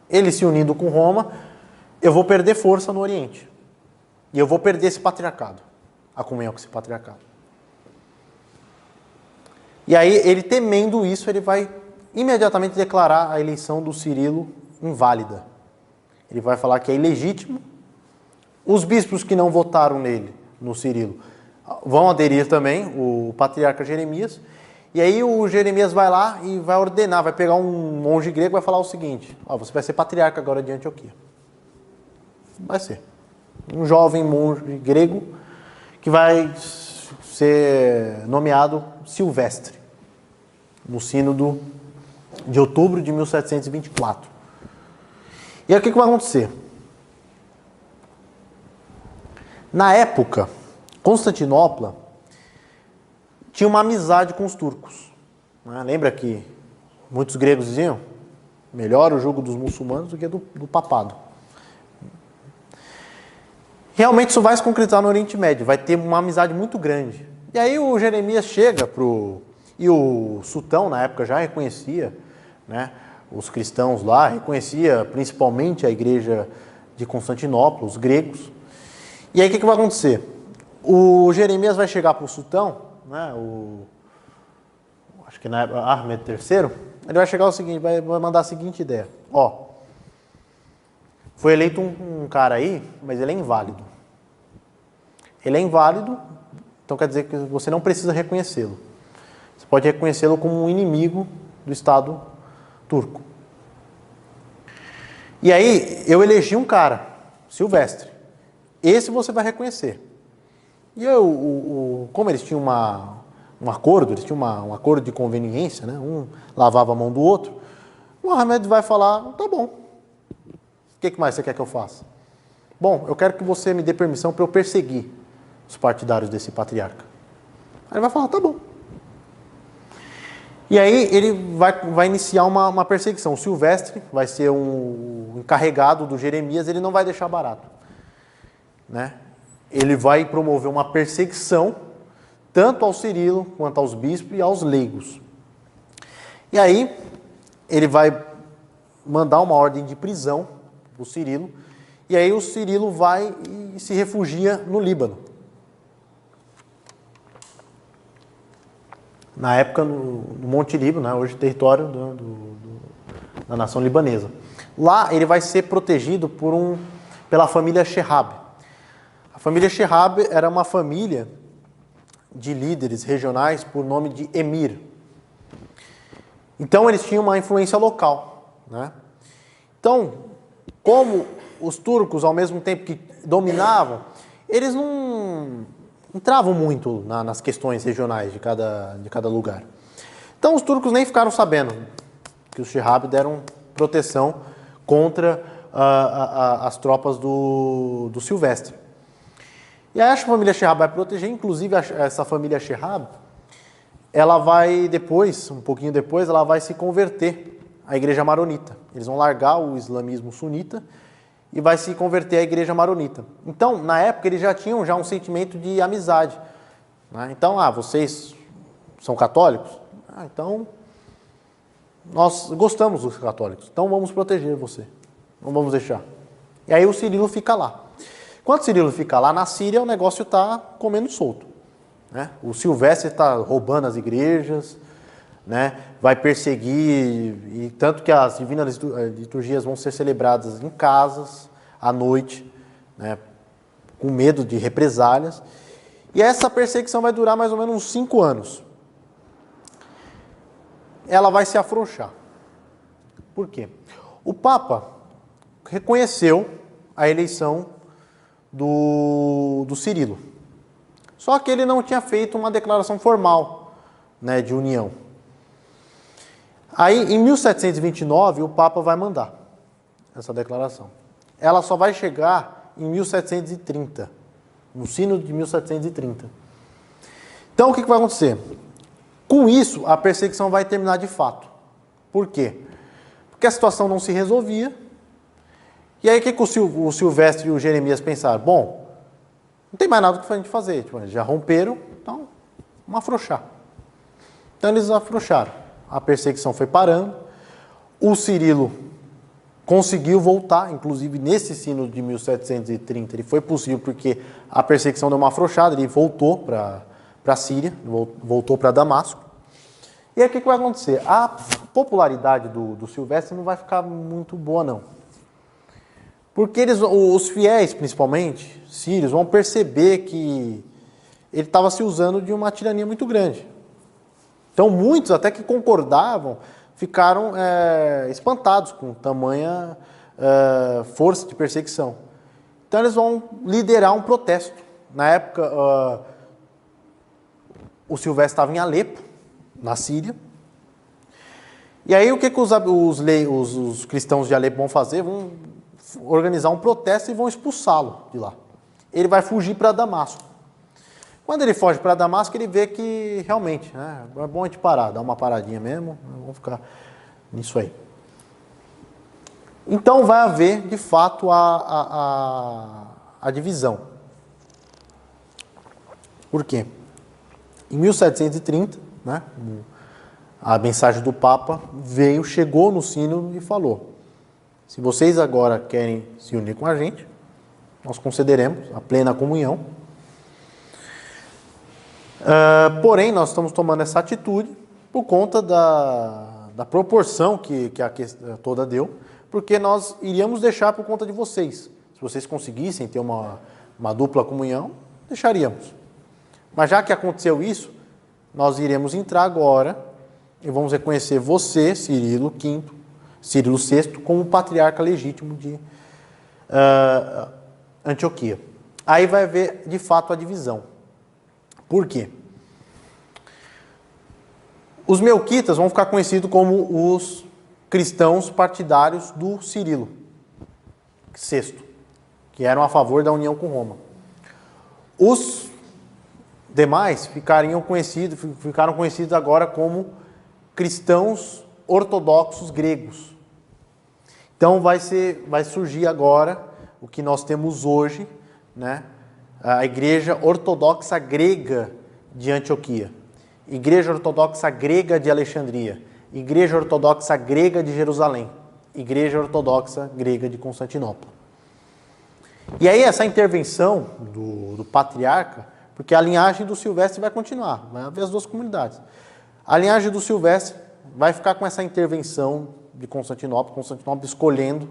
Ele se unindo com Roma, eu vou perder força no Oriente. E eu vou perder esse patriarcado, a comunhão com esse patriarcado. E aí, ele temendo isso, ele vai imediatamente declarar a eleição do Cirilo inválida. Ele vai falar que é ilegítimo. Os bispos que não votaram nele, no Cirilo, vão aderir também, o patriarca Jeremias. E aí o Jeremias vai lá e vai ordenar, vai pegar um monge grego e vai falar o seguinte: ó, você vai ser patriarca agora de Antioquia. Vai ser. Um jovem monge grego que vai ser nomeado Silvestre, no sínodo de outubro de 1724. E aí o que vai acontecer? Na época, Constantinopla tinha uma amizade com os turcos. Lembra que muitos gregos diziam: melhor o jugo dos muçulmanos do que do papado. Realmente isso vai se concretizar no Oriente Médio, vai ter uma amizade muito grande. E aí o Jeremias chega e o sultão na época já reconhecia, né, os cristãos lá, reconhecia principalmente a igreja de Constantinopla, os gregos. E aí o que vai acontecer? O Jeremias vai chegar para o sultão, né, acho que na época, Ahmed III, ele vai chegar o seguinte, vai mandar a seguinte ideia: ó, foi eleito um cara aí, mas ele é inválido. Ele é inválido, então quer dizer que você não precisa reconhecê-lo. Você pode reconhecê-lo como um inimigo do Estado turco. E aí, eu elegi um cara, Silvestre. Esse você vai reconhecer. E como eles tinham um acordo, eles tinham um acordo de conveniência, né? Um lavava a mão do outro, o Ahmed vai falar: tá bom. O que mais você quer que eu faça? Bom, eu quero que você me dê permissão para eu perseguir os partidários desse patriarca. Aí ele vai falar: tá bom. E aí ele vai iniciar uma perseguição. O Silvestre vai ser um encarregado do Jeremias, ele não vai deixar barato, né? Ele vai promover uma perseguição tanto ao Cirilo quanto aos bispos e aos leigos. E aí ele vai mandar uma ordem de prisão o Cirilo, e aí o Cirilo vai e se refugia no Líbano. Na época, no Monte Líbano, né, hoje território da nação libanesa. Lá ele vai ser protegido pela família Shehab. A família Shehab era uma família de líderes regionais por nome de Emir. Então eles tinham uma influência local, né? Então, como os turcos, ao mesmo tempo que dominavam, eles não entravam muito nas questões regionais de cada lugar. Então os turcos nem ficaram sabendo que os Shehab deram proteção contra as tropas do Silvestre. E aí a família Shehab vai proteger, inclusive essa família Shehab, ela vai depois, um pouquinho depois, ela vai se converter à igreja maronita. Eles vão largar o islamismo sunita e vai se converter à igreja maronita. Então, na época, eles já tinham um sentimento de amizade, né? Então, vocês são católicos? Então, nós gostamos dos católicos, então vamos proteger você, não vamos deixar. E aí o Cirilo fica lá. Enquanto o Cirilo fica lá, na Síria o negócio está comendo solto, né? O Silvestre está roubando as igrejas, né? Vai perseguir, e tanto que as divinas liturgias vão ser celebradas em casas, à noite, né? com medo de represálias. E essa perseguição vai durar mais ou menos uns 5 anos. Ela vai se afrouxar. Por quê? O Papa reconheceu a eleição do Cirilo. Só que ele não tinha feito uma declaração formal, né, de união. Aí, em 1729, o Papa vai mandar essa declaração. Ela só vai chegar em 1730, no Sínodo de 1730. Então, o que vai acontecer? Com isso, a perseguição vai terminar de fato. Por quê? Porque a situação não se resolvia. E aí, o que o Silvestre e o Jeremias pensaram? Bom, não tem mais nada que a gente fazer. Tipo, eles já romperam, então vamos afrouxar. Então, eles afrouxaram. A perseguição foi parando. O Cirilo conseguiu voltar, inclusive nesse sínodo de 1730, ele foi possível porque a perseguição deu uma afrouxada, ele voltou para a Síria, voltou para Damasco. E aí o que vai acontecer? A popularidade do Silvestre não vai ficar muito boa, não. Porque os fiéis, principalmente, sírios, vão perceber que ele estava se usando de uma tirania muito grande. Então muitos, até que concordavam, ficaram espantados com tamanha força de perseguição. Então eles vão liderar um protesto. Na época, o Silvestre estava em Alepo, na Síria. E aí o que os cristãos de Alepo vão fazer? Vão organizar um protesto e vão expulsá-lo de lá. Ele vai fugir para Damasco. Quando ele foge para Damasco, ele vê que realmente, né, é bom a gente parar, dar uma paradinha mesmo, vamos ficar nisso aí. Então vai haver, de fato, a divisão. Por quê? Em 1730, né, a mensagem do Papa chegou no sínodo e falou: se vocês agora querem se unir com a gente, nós concederemos a plena comunhão. Porém, nós estamos tomando essa atitude por conta da proporção que a questão toda deu, porque nós iríamos deixar por conta de vocês. Se vocês conseguissem ter uma dupla comunhão, deixaríamos. Mas já que aconteceu isso, nós iremos entrar agora e vamos reconhecer você, Cirilo VI, como patriarca legítimo de Antioquia. Aí vai haver, de fato, a divisão. Por quê? Os melquitas vão ficar conhecidos como os cristãos partidários do Cirilo VI, que eram a favor da união com Roma. Os demais ficaram conhecidos agora como cristãos ortodoxos gregos. Então vai surgir agora o que nós temos hoje, né? A Igreja Ortodoxa Grega de Antioquia, Igreja Ortodoxa Grega de Alexandria, Igreja Ortodoxa Grega de Jerusalém, Igreja Ortodoxa Grega de Constantinopla. E aí essa intervenção do patriarca, porque a linhagem do Silvestre vai continuar, vai haver as duas comunidades. A linhagem do Silvestre vai ficar com essa intervenção de Constantinopla escolhendo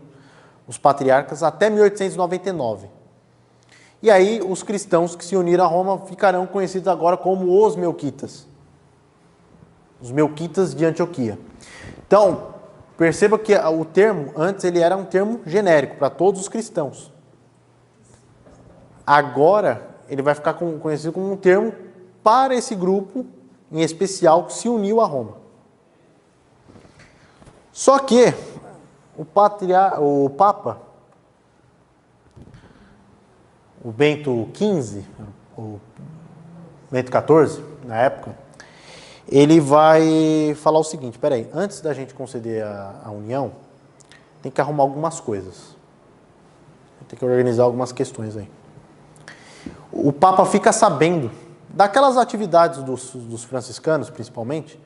os patriarcas até 1899. E aí os cristãos que se uniram a Roma ficarão conhecidos agora como os melquitas. Os melquitas de Antioquia. Então, perceba que o termo, antes ele era um termo genérico para todos os cristãos. Agora, ele vai ficar conhecido como um termo para esse grupo, em especial, que se uniu a Roma. Só que o Papa, o Bento XV, o Bento XIV, na época, ele vai falar o seguinte: peraí, antes da gente conceder a união, tem que arrumar algumas coisas. Tem que organizar algumas questões aí. O Papa fica sabendo daquelas atividades dos franciscanos, principalmente,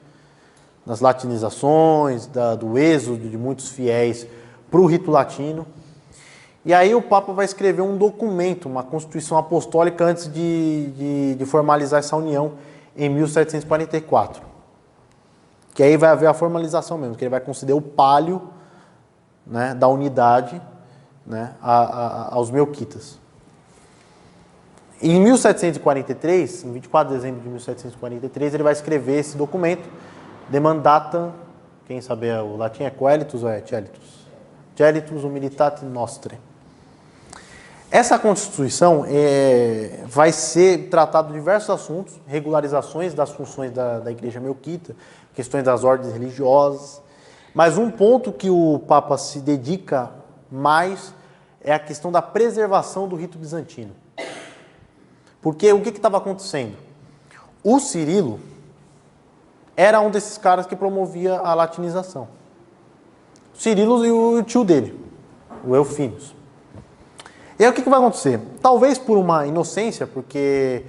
das latinizações, do êxodo de muitos fiéis para o rito latino. E aí o Papa vai escrever um documento, uma constituição apostólica, antes de formalizar essa união em 1744. Que aí vai haver a formalização mesmo, que ele vai conceder o pálio, né, da unidade, né, aos melquitas. Em 1743, em 24 de dezembro de 1743, ele vai escrever esse documento, De Mandata, quem sabe o latim é Coelitus ou é Celitus? Celitus Humilitate Nostrae. Essa Constituição vai ser tratado de diversos assuntos, regularizações das funções da Igreja Melquita, questões das ordens religiosas, mas um ponto que o Papa se dedica mais é a questão da preservação do rito bizantino. Porque o que estava acontecendo? O Cirilo era um desses caras que promovia a latinização. O Cirilo e o tio dele, o Eufímios. E aí o que vai acontecer? Talvez por uma inocência, porque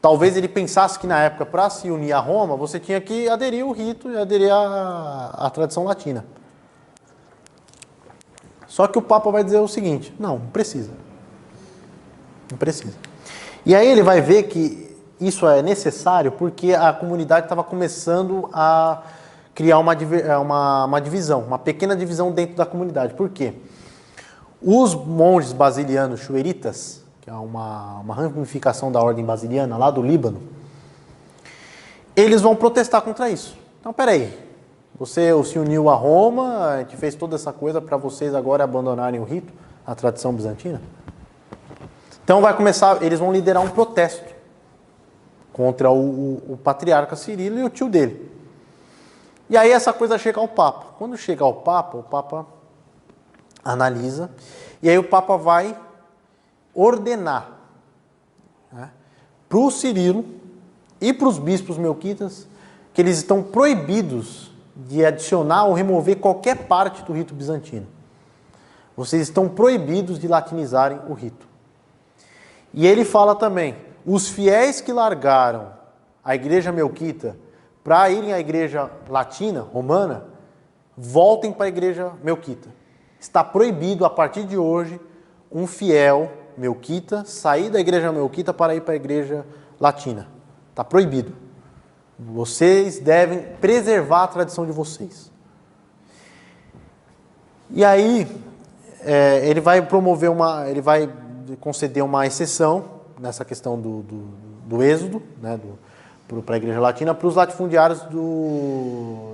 talvez ele pensasse que na época, para se unir a Roma, você tinha que aderir ao rito e aderir à tradição latina. Só que o Papa vai dizer o seguinte: não precisa. Não precisa. E aí ele vai ver que isso é necessário porque a comunidade estava começando a criar uma divisão, uma pequena divisão dentro da comunidade. Por quê? Os monges basilianos chueritas, que é uma ramificação da ordem basiliana lá do Líbano, eles vão protestar contra isso. Então, peraí, você se uniu a Roma, a gente fez toda essa coisa para vocês agora abandonarem o rito, a tradição bizantina? Então eles vão liderar um protesto contra o patriarca Cirilo e o tio dele. E aí essa coisa chega ao Papa. Quando chega ao Papa, o Papa analisa, e aí o Papa vai ordenar, né, para o Cirilo e para os bispos melquitas que eles estão proibidos de adicionar ou remover qualquer parte do rito bizantino. Vocês estão proibidos de latinizarem o rito. E ele fala também, os fiéis que largaram a igreja melquita para irem à igreja latina, romana, voltem para a igreja melquita. Está proibido, a partir de hoje, um fiel melquita sair da igreja melquita para ir para a igreja latina. Está proibido. Vocês devem preservar a tradição de vocês. E aí, ele vai conceder uma exceção nessa questão do êxodo, né, para a igreja latina, para os latifundiários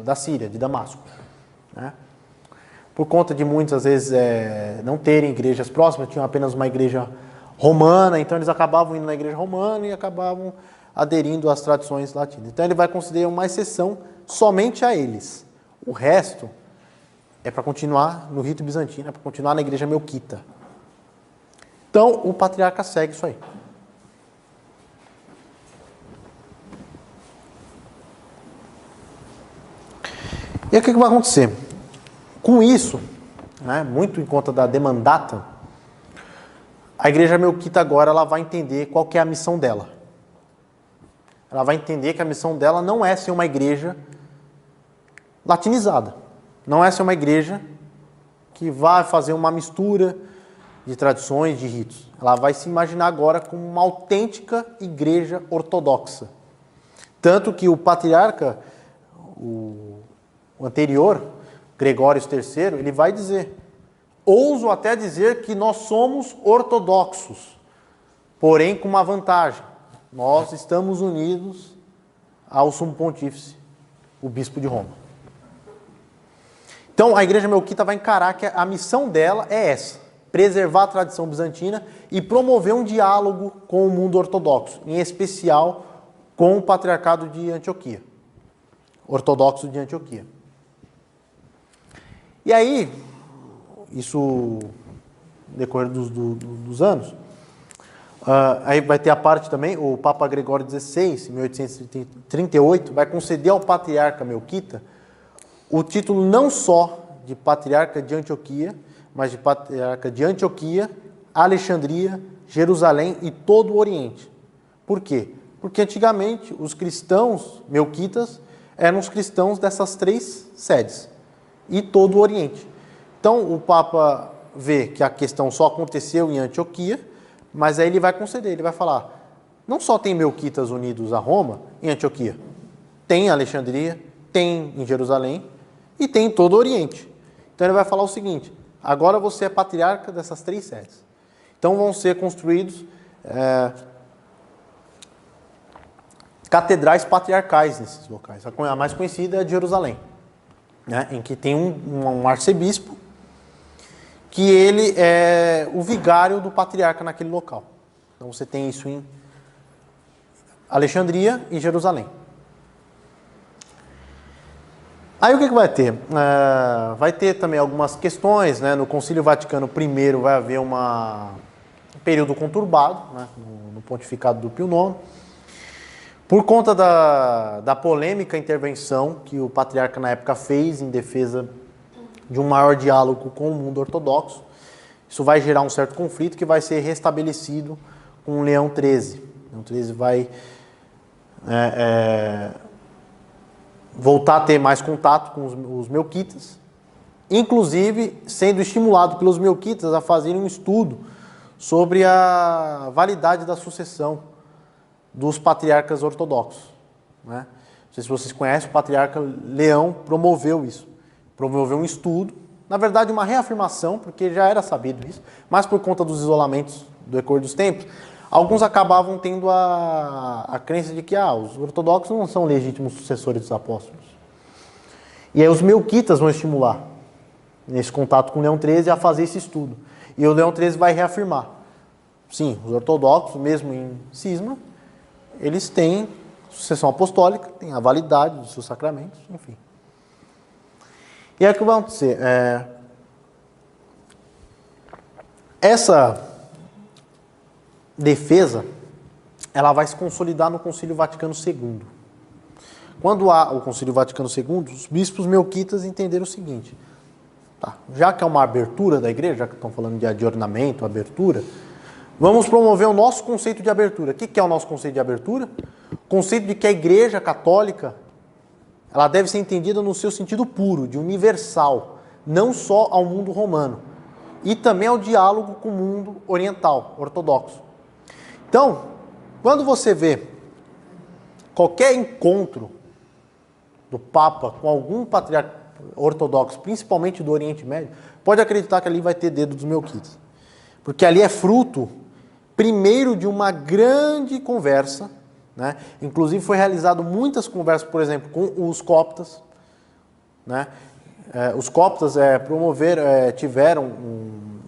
da Síria, de Damasco, né? Por conta de muitas vezes não terem igrejas próximas, tinham apenas uma igreja romana, então eles acabavam indo na igreja romana e acabavam aderindo às tradições latinas. Então ele vai conceder uma exceção somente a eles. O resto é para continuar no rito bizantino, é para continuar na igreja melquita. Então o patriarca segue isso aí. E aí o que vai acontecer? Com isso, né, muito em conta da demandata, a igreja melquita agora ela vai entender qual que é a missão dela. Ela vai entender que a missão dela não é ser uma igreja latinizada. Não é ser uma igreja que vai fazer uma mistura de tradições, de ritos. Ela vai se imaginar agora como uma autêntica igreja ortodoxa. Tanto que o patriarca, o anterior, Gregório III, ele vai dizer, ouso até dizer que nós somos ortodoxos, porém com uma vantagem. Nós estamos unidos ao sumo pontífice, o bispo de Roma. Então a igreja melquita vai encarar que a missão dela é essa, preservar a tradição bizantina e promover um diálogo com o mundo ortodoxo, em especial com o patriarcado de Antioquia, ortodoxo de Antioquia. E aí, isso no decorrer dos anos, aí vai ter a parte também, o Papa Gregório XVI, em 1838, vai conceder ao patriarca melquita o título não só de patriarca de Antioquia, mas de patriarca de Antioquia, Alexandria, Jerusalém e todo o Oriente. Por quê? Porque antigamente os cristãos melquitas eram os cristãos dessas três sedes e todo o Oriente. Então o Papa vê que a questão só aconteceu em Antioquia, mas aí ele vai conceder, ele vai falar, não só tem melquitas unidos a Roma em Antioquia, tem em Alexandria, tem em Jerusalém e tem em todo o Oriente. Então ele vai falar o seguinte, agora você é patriarca dessas três sedes. Então vão ser construídos catedrais patriarcais nesses locais. A mais conhecida é a de Jerusalém, né, em que tem um arcebispo que ele é o vigário do patriarca naquele local. Então você tem isso em Alexandria e Jerusalém. Aí o que vai ter? Vai ter também algumas questões, né? No Concílio Vaticano I vai haver um período conturbado, né? No pontificado do Pio IX, por conta da polêmica intervenção que o patriarca na época fez em defesa de um maior diálogo com o mundo ortodoxo. Isso vai gerar um certo conflito que vai ser restabelecido com Leão XIII. Leão XIII vai voltar a ter mais contato com os melquitas, inclusive sendo estimulado pelos melquitas a fazerem um estudo sobre a validade da sucessão dos patriarcas ortodoxos, né? Não sei se vocês conhecem, o patriarca Leão promoveu isso. Promoveu um estudo, na verdade uma reafirmação, porque já era sabido isso, mas por conta dos isolamentos do decor dos tempos, alguns acabavam tendo a crença de que os ortodoxos não são legítimos sucessores dos apóstolos. E aí os melquitas vão estimular, nesse contato com Leão XIII, a fazer esse estudo. E o Leão XIII vai reafirmar. Sim, os ortodoxos, mesmo em cisma, eles têm sucessão apostólica, têm a validade dos seus sacramentos, enfim. E aí o que vai acontecer? Essa defesa, ela vai se consolidar no Concílio Vaticano II. Quando há o Concílio Vaticano II, os bispos melquitas entenderam o seguinte: já que é uma abertura da igreja, já que estão falando de ornamento, abertura, vamos promover o nosso conceito de abertura. O que é o nosso conceito de abertura? O conceito de que a igreja católica, ela deve ser entendida no seu sentido puro, de universal, não só ao mundo romano, e também ao diálogo com o mundo oriental, ortodoxo. Então, quando você vê qualquer encontro do Papa com algum patriarca ortodoxo, principalmente do Oriente Médio, pode acreditar que ali vai ter dedo dos melquitas. Porque ali é fruto, primeiro, de uma grande conversa, né? Inclusive foi realizado muitas conversas, por exemplo, com os coptas, né? Os coptas tiveram,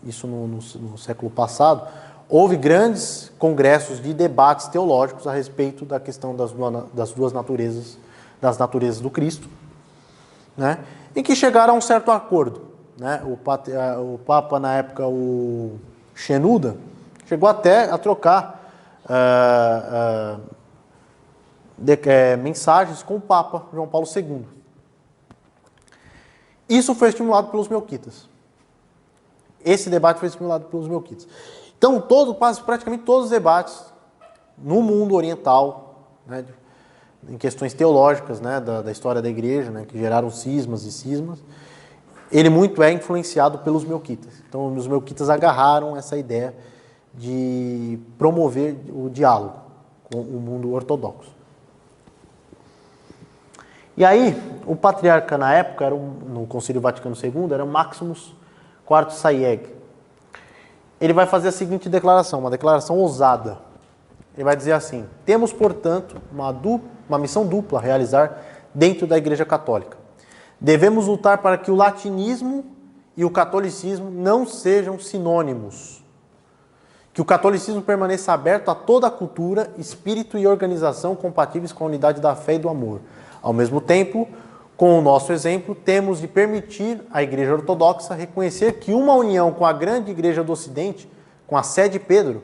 isso no século passado, houve grandes congressos de debates teológicos a respeito da questão das duas naturezas, das naturezas do Cristo, né? Em que chegaram a um certo acordo, né? O Papa, na época, o Shenouda, chegou até a trocar mensagens com o Papa João Paulo II. Isso foi estimulado pelos melquitas. Esse debate foi estimulado pelos melquitas. Então, praticamente todos os debates no mundo oriental, né, em questões teológicas, né, da história da igreja, né, que geraram cismas e cismas, ele muito é influenciado pelos melquitas. Então, os melquitas agarraram essa ideia de promover o diálogo com o mundo ortodoxo. E aí, o patriarca na época, no Concílio Vaticano II, era Maximus IV Sayeg. Ele vai fazer a seguinte declaração, uma declaração ousada. Ele vai dizer assim: temos, portanto, uma missão dupla a realizar dentro da Igreja Católica. Devemos lutar para que o latinismo e o catolicismo não sejam sinônimos. Que o catolicismo permaneça aberto a toda a cultura, espírito e organização compatíveis com a unidade da fé e do amor. Ao mesmo tempo, com o nosso exemplo, temos de permitir à Igreja Ortodoxa reconhecer que uma união com a grande Igreja do Ocidente, com a sé de Pedro,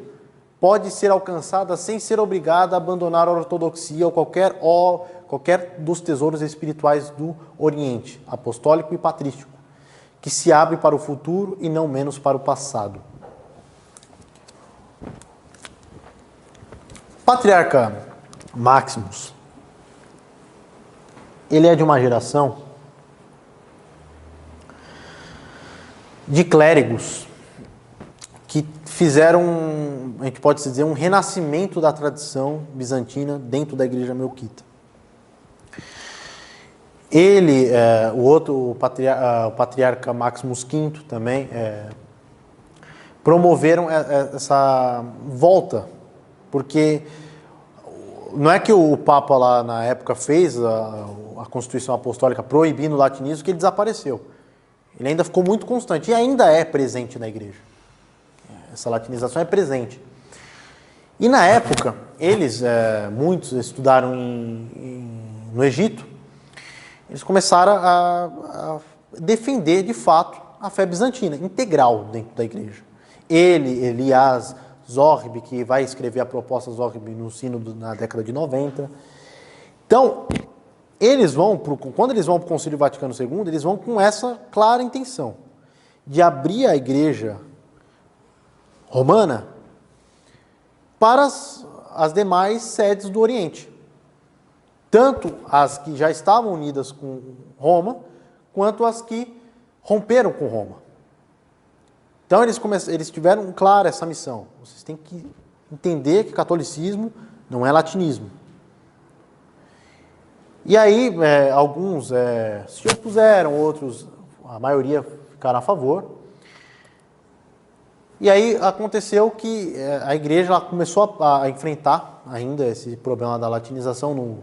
pode ser alcançada sem ser obrigada a abandonar a ortodoxia ou qualquer dos tesouros espirituais do Oriente, apostólico e patrístico, que se abre para o futuro e não menos para o passado. O patriarca Maximus, ele é de uma geração de clérigos que fizeram, a gente pode dizer, um renascimento da tradição bizantina dentro da igreja melquita. Ele, o patriarca Maximus V também, promoveram essa volta Porque não é que o Papa lá na época fez a Constituição Apostólica proibindo o latinismo que ele desapareceu. Ele ainda ficou muito constante e ainda é presente na igreja. Essa latinização é presente. E na época, muitos estudaram no Egito, eles começaram a defender de fato a fé bizantina, integral dentro da igreja. Elias Zorbi, que vai escrever a proposta Zorbi no Sínodo na década de 90. Então, quando eles vão para o Concílio Vaticano II, eles vão com essa clara intenção de abrir a igreja romana para as demais sedes do Oriente. Tanto as que já estavam unidas com Roma, quanto as que romperam com Roma. Então eles tiveram clara essa missão. Vocês têm que entender que catolicismo não é latinismo. E aí alguns se opuseram, outros, a maioria ficaram a favor. E aí aconteceu que a igreja ela começou a enfrentar ainda esse problema da latinização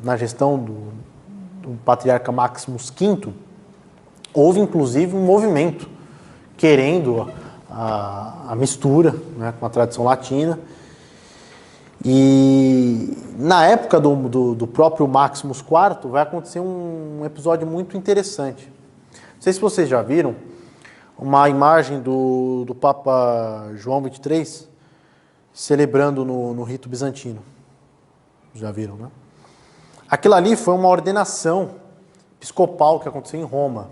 na gestão do patriarca Maximus V. Houve inclusive um movimento querendo a mistura, né, com a tradição latina. E na época do próprio Maximus IV vai acontecer um episódio muito interessante. Não sei se vocês já viram uma imagem do Papa João XXIII celebrando no rito bizantino. Já viram, né? Aquilo ali foi uma ordenação episcopal que aconteceu em Roma.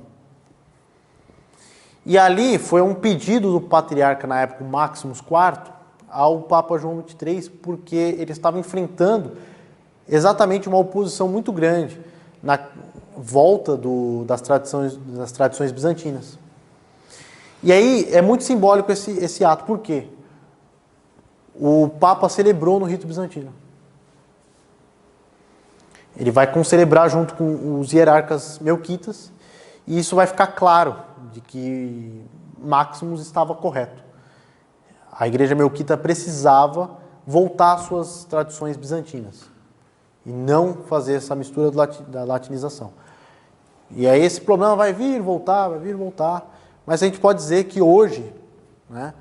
E ali foi um pedido do patriarca, na época, Maximus IV, ao Papa João XXIII, porque ele estava enfrentando exatamente uma oposição muito grande na volta das tradições bizantinas. E aí é muito simbólico esse ato. Por quê? O Papa celebrou no rito bizantino. Ele vai concelebrar junto com os hierarcas melquitas, e isso vai ficar claro de que Maximus estava correto. A igreja melquita precisava voltar às suas tradições bizantinas e não fazer essa mistura da latinização. E aí esse problema vai vir, voltar, mas a gente pode dizer que hoje, né,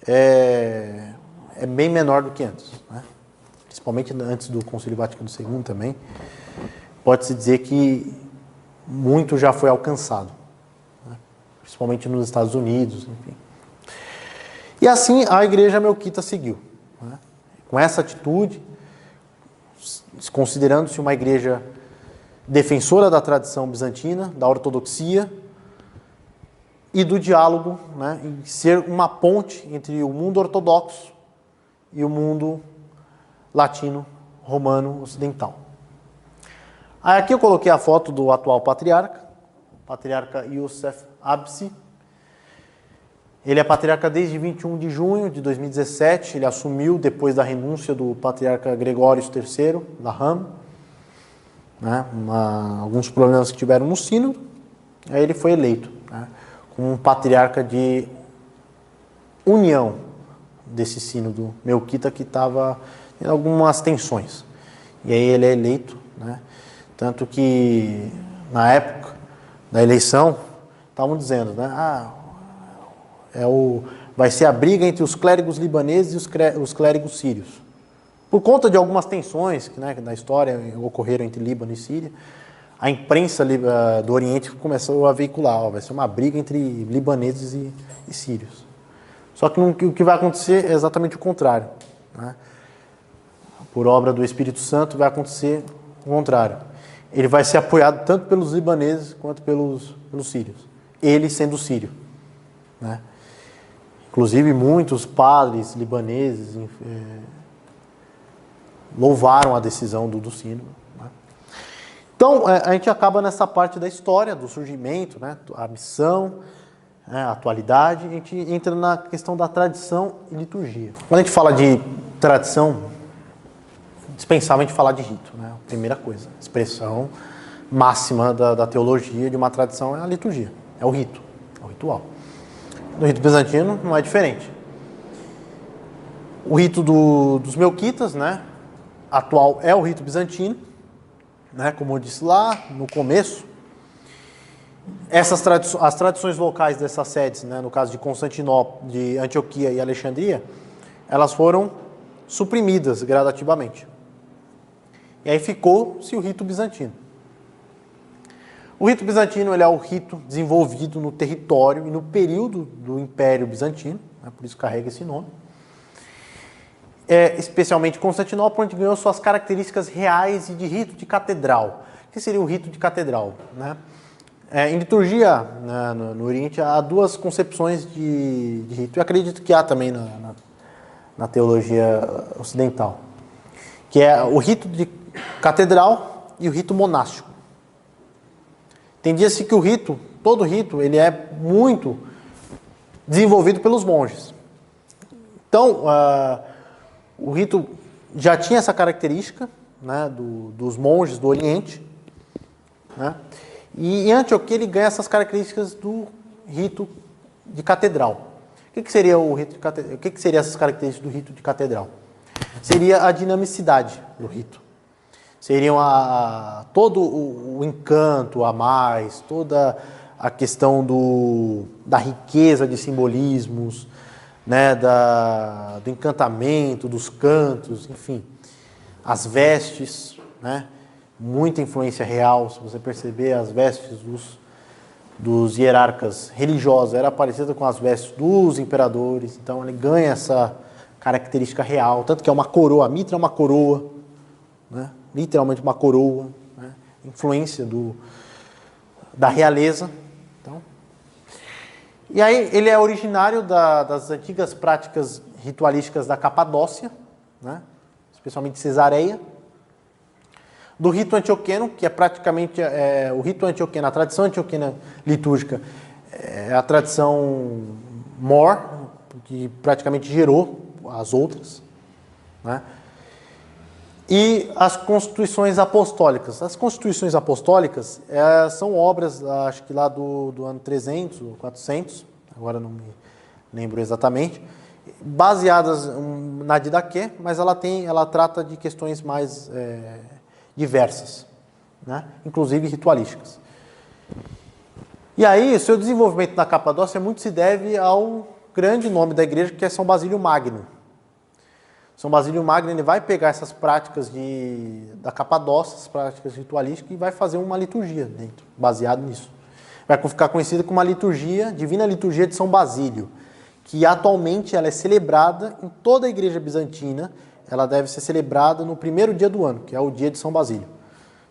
é bem menor do que antes, né? Principalmente antes do Concílio Vaticano II também, pode-se dizer que muito já foi alcançado, né? Principalmente nos Estados Unidos, enfim. E assim a igreja melquita seguiu, né? Com essa atitude, considerando-se uma igreja defensora da tradição bizantina, da ortodoxia e do diálogo, né, em ser uma ponte entre o mundo ortodoxo e o mundo latino, romano, ocidental. Aí aqui eu coloquei a foto do atual patriarca, o patriarca Youssef Absi. Ele é patriarca desde 21 de junho de 2017, ele assumiu depois da renúncia do patriarca Gregório III, da RAM, né, alguns problemas que tiveram no sínodo, aí ele foi eleito, né, como um patriarca de união desse sínodo melquita que estava em algumas tensões. E aí ele é eleito, né, tanto que na época da eleição estavam dizendo, né, vai ser a briga entre os clérigos libaneses e os clérigos sírios. Por conta de algumas tensões que, né, na história ocorreram entre Líbano e Síria, a imprensa do Oriente começou a veicular, vai ser uma briga entre libaneses e sírios. Só que o que vai acontecer é exatamente o contrário, né? Por obra do Espírito Santo vai acontecer o contrário. Ele vai ser apoiado tanto pelos libaneses quanto pelos sírios. Ele sendo sírio, né? Inclusive, muitos padres libaneses louvaram a decisão do sínodo, né? Então, a gente acaba nessa parte da história, do surgimento, né, a missão, né, a atualidade, a gente entra na questão da tradição e liturgia. Quando a gente fala de tradição, dispensável a gente falar de rito, né? Primeira coisa, expressão máxima da teologia de uma tradição é a liturgia, é o rito, é o ritual. No rito bizantino não é diferente. O rito dos melquitas, né, atual é o rito bizantino, né, como eu disse lá no começo. As tradições locais dessas sedes, né, no caso de Constantinopla, de Antioquia e Alexandria, elas foram suprimidas gradativamente. E aí ficou-se o rito bizantino. O rito bizantino ele é o rito desenvolvido no território e no período do Império Bizantino, né, por isso carrega esse nome. Especialmente Constantinopla, onde ganhou suas características reais e de rito de catedral. O que seria o rito de catedral? Né? Em liturgia, né, no Oriente, há duas concepções de rito. Eu acredito que há também na teologia ocidental, que é o rito de catedral e o rito monástico. Entendia-se que todo rito, ele é muito desenvolvido pelos monges. Então, o rito já tinha essa característica, né, dos monges do Oriente, né, e em Antioquia ele ganha essas características do rito de catedral. O que seria o rito de catedral? O que seriam essas características do rito de catedral? Seria a dinamicidade do rito. Seriam todo o encanto a mais, toda a questão da riqueza de simbolismos, né, do encantamento, dos cantos, enfim. As vestes, né, muita influência real, se você perceber, as vestes dos hierarcas religiosos era parecida com as vestes dos imperadores, então ele ganha essa característica real, tanto que é uma coroa, a mitra é uma coroa, né, literalmente uma coroa, né, influência da realeza. Então, e aí ele é originário das antigas práticas ritualísticas da Capadócia, né, especialmente Cesareia, do rito antioqueno, que é praticamente o rito antioqueno, a tradição antioquena litúrgica, é a tradição mor, que praticamente gerou as outras, né? E as constituições apostólicas. As constituições apostólicas são obras, acho que lá do ano 300 ou 400, agora não me lembro exatamente, baseadas na Didaquê, mas ela trata de questões mais diversas, né? Inclusive ritualísticas. E aí, o seu desenvolvimento na Capadócia muito se deve ao grande nome da igreja, que é São Basílio Magno. São Basílio Magno ele vai pegar essas práticas da Capadócia, essas práticas ritualísticas, e vai fazer uma liturgia dentro, baseado nisso. Vai ficar conhecida como a liturgia, Divina Liturgia de São Basílio, que atualmente ela é celebrada em toda a igreja bizantina. Ela deve ser celebrada no primeiro dia do ano, que é o dia de São Basílio.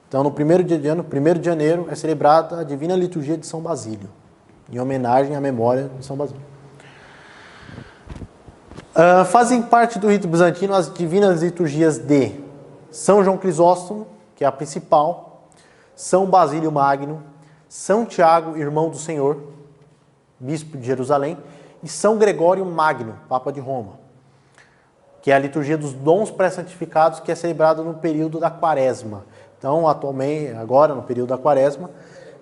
Então, no primeiro dia de ano, 1º de janeiro, é celebrada a Divina Liturgia de São Basílio, em homenagem à memória de São Basílio. Fazem parte do rito bizantino as divinas liturgias de São João Crisóstomo, que é a principal, São Basílio Magno, São Tiago, irmão do Senhor, bispo de Jerusalém, e São Gregório Magno, Papa de Roma, que é a liturgia dos dons pré-santificados, que é celebrada no período da Quaresma. Então, atualmente, agora, no período da Quaresma,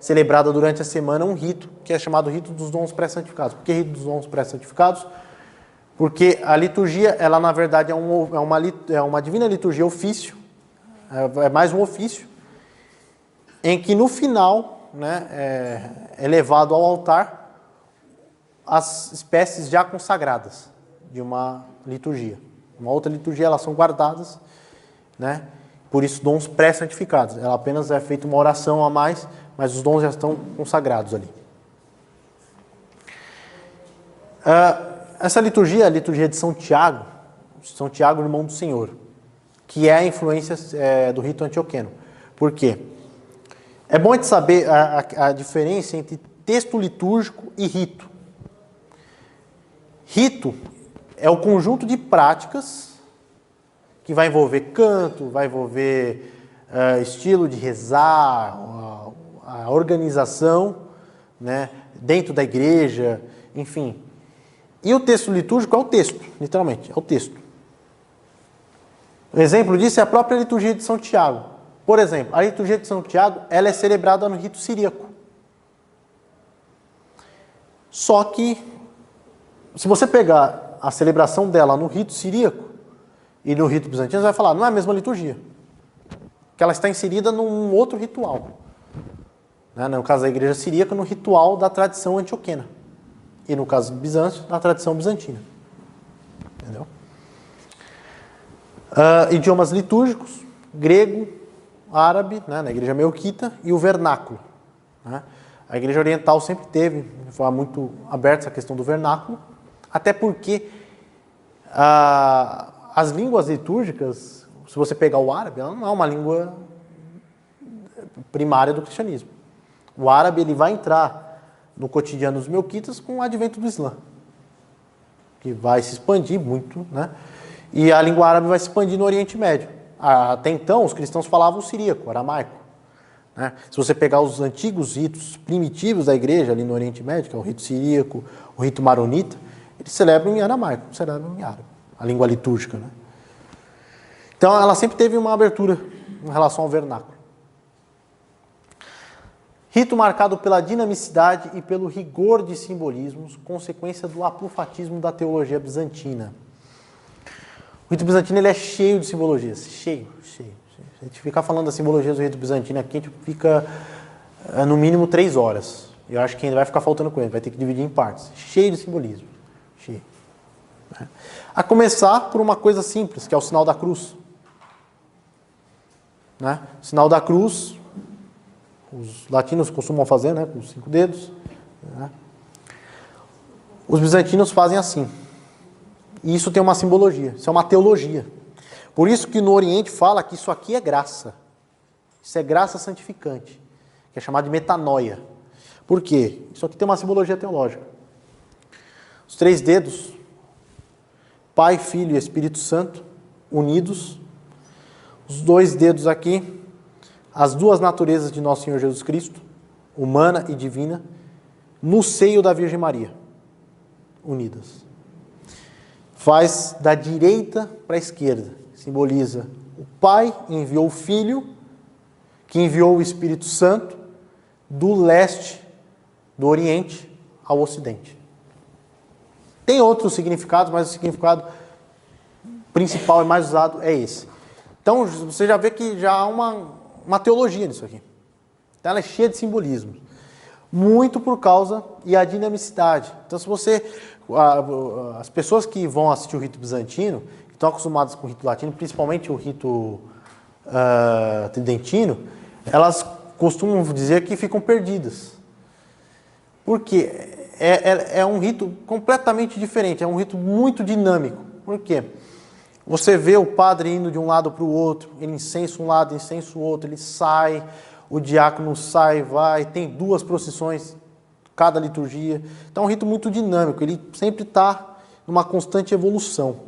celebrada durante a semana um rito, que é chamado Rito dos Dons Pré-Santificados. Por que Rito dos Dons Pré-Santificados? Porque a liturgia, ela na verdade é uma divina liturgia ofício, é mais um ofício, em que no final, né, é levado ao altar as espécies já consagradas de uma liturgia. Uma outra liturgia, elas são guardadas, né? Por isso dons pré-santificados. Ela apenas é feita uma oração a mais, mas os dons já estão consagrados ali. Essa liturgia é a liturgia de São Tiago, irmão do Senhor, que é a influência do rito antioqueno. Por quê? É bom a gente saber a diferença entre texto litúrgico e rito. Rito é o conjunto de práticas que vai envolver canto, vai envolver estilo de rezar, a organização, né, dentro da igreja, enfim. E o texto litúrgico é o texto, literalmente, é o texto. Um exemplo disso é a própria liturgia de São Tiago. Por exemplo, a liturgia de São Tiago, ela é celebrada no rito siríaco. Só que, se você pegar a celebração dela no rito siríaco e no rito bizantino, você vai falar, não é a mesma liturgia. Que ela está inserida num outro ritual. Né? No caso da igreja siríaca, no ritual da tradição antioquena. E no caso de Bizâncio, na tradição bizantina. Entendeu? Idiomas litúrgicos, grego, árabe, né, na igreja melquita, e o vernáculo. Né? A igreja oriental sempre teve, de forma muito aberta, essa questão do vernáculo, até porque as línguas litúrgicas, se você pegar o árabe, ela não é uma língua primária do cristianismo. O árabe ele vai entrar no cotidiano dos melquitas com o advento do Islã, que vai se expandir muito, né? E a língua árabe vai se expandir no Oriente Médio. Até então, os cristãos falavam o siríaco, o aramaico. Né? Se você pegar os antigos ritos primitivos da igreja ali no Oriente Médio, que é o rito siríaco, o rito maronita, eles celebram em aramaico, não celebram em árabe, a língua litúrgica. Né? Então, ela sempre teve uma abertura em relação ao vernáculo. Rito marcado pela dinamicidade e pelo rigor de simbolismos, consequência do apofatismo da teologia bizantina. O rito bizantino ele é cheio de simbologias, cheio. Se a gente ficar falando das simbologias do rito bizantino aqui, a gente fica no mínimo 3 horas. Eu acho que ainda vai ficar faltando com ele, vai ter que dividir em partes. Cheio de simbolismo, cheio. A começar por uma coisa simples, que é o sinal da cruz. Né? O sinal da cruz, os latinos costumam fazer, né, com os 5 dedos. Né? Os bizantinos fazem assim. E isso tem uma simbologia, isso é uma teologia. Por isso que no Oriente fala que isso aqui é graça. Isso é graça santificante, que é chamado de metanoia. Por quê? Isso aqui tem uma simbologia teológica. Os 3 dedos, Pai, Filho e Espírito Santo, unidos. Os 2 dedos aqui, as 2 naturezas de nosso Senhor Jesus Cristo, humana e divina, no seio da Virgem Maria, unidas. Faz da direita para a esquerda, simboliza o Pai enviou o Filho, que enviou o Espírito Santo, do leste, do Oriente, ao Ocidente. Tem outros significados, mas o significado principal e mais usado é esse. Então, você já vê que já há uma teologia nisso aqui. Então, ela é cheia de simbolismos. Muito por causa e a dinamicidade. Então, se você... As pessoas que vão assistir o rito bizantino, que estão acostumadas com o rito latino, principalmente o rito tridentino, elas costumam dizer que ficam perdidas. Porque é um rito completamente diferente, é um rito muito dinâmico. Por quê? Você vê o padre indo de um lado para o outro, ele incensa um lado, incensa o outro, ele sai, o diácono sai, vai, tem 2 procissões, cada liturgia. Então é um rito muito dinâmico, ele sempre está numa constante evolução.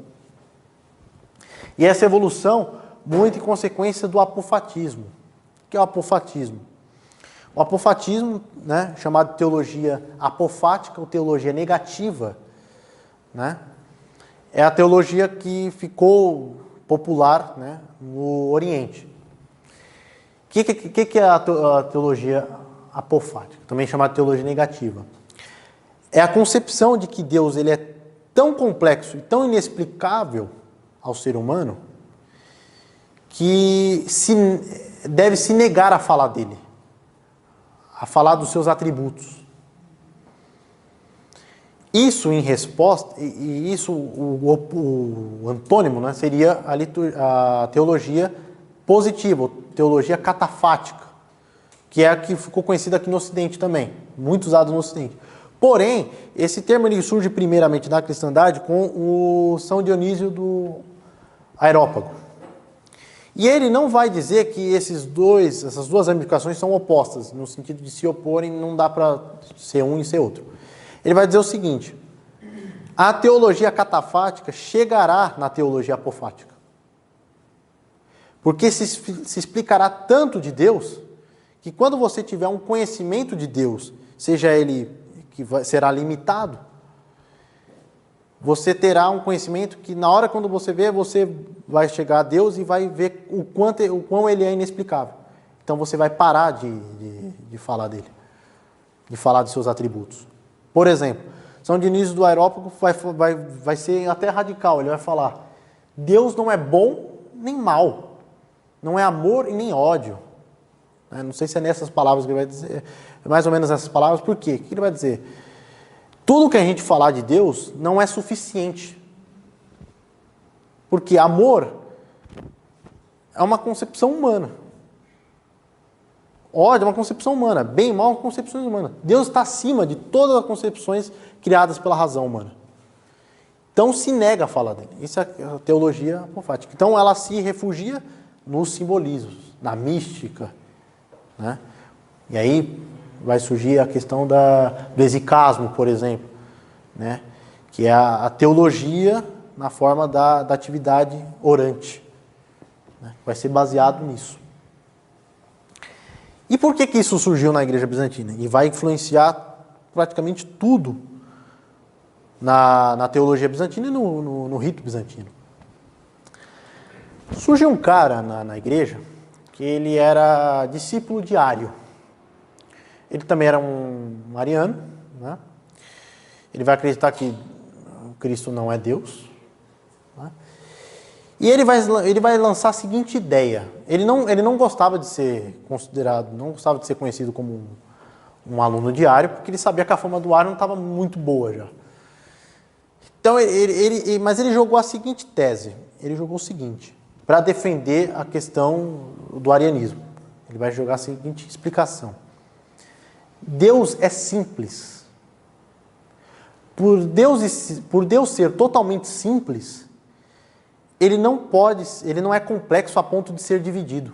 E essa evolução, muito em consequência do apofatismo. O que é o apofatismo? O apofatismo, né, chamado de teologia apofática ou teologia negativa, né, é a teologia que ficou popular, né, no Oriente. O que é a teologia apofática, também chamada de teologia negativa? É a concepção de que Deus ele é tão complexo e tão inexplicável ao ser humano que deve se negar a falar dele, a falar dos seus atributos. Isso em resposta, e isso o antônimo, né, seria a teologia positiva, teologia catafática, que é a que ficou conhecida aqui no Ocidente também, muito usado no Ocidente. Porém, esse termo ele surge primeiramente na cristandade com o São Dionísio do Areópago. E ele não vai dizer que essas 2 ramificações são opostas, no sentido de se oporem, não dá para ser um e ser outro. Ele vai dizer o seguinte: a teologia catafática chegará na teologia apofática. Porque se explicará tanto de Deus, que quando você tiver um conhecimento de Deus, seja ele que será limitado, você terá um conhecimento que na hora quando você vê, você vai chegar a Deus e vai ver o quão ele é inexplicável. Então você vai parar de falar dele, de falar dos seus atributos. Por exemplo, São Dionísio do Areópago vai ser até radical, ele vai falar: Deus não é bom nem mal, não é amor e nem ódio. Não sei se é nessas palavras que ele vai dizer, mais ou menos nessas palavras. Por quê? O que ele vai dizer? Tudo que a gente falar de Deus não é suficiente. Porque amor é uma concepção humana. Ódio é uma concepção humana. Bem e mal é uma concepção humana. Deus está acima de todas as concepções criadas pela razão humana. Então se nega a fala dele. Isso é a teologia apofática. Então ela se refugia nos simbolismos, na mística. Né? E aí vai surgir a questão do exicasmo, por exemplo, né? Que é a teologia na forma da atividade orante. Né? Vai ser baseado nisso. E por que isso surgiu na Igreja Bizantina? E vai influenciar praticamente tudo na teologia bizantina e no rito bizantino. Surgiu um cara na igreja que ele era discípulo de Ário. Ele também era um ariano, né? Ele vai acreditar que Cristo não é Deus, né? E ele vai lançar a seguinte ideia. Ele não gostava de ser considerado, não gostava de ser conhecido como um aluno de Ário, porque ele sabia que a fama do Ário não estava muito boa já. Então, mas ele jogou a seguinte tese. Ele jogou o seguinte, para defender a questão do arianismo. Ele vai jogar a seguinte explicação. Deus é simples. Por Deus ser totalmente simples, ele não é complexo a ponto de ser dividido.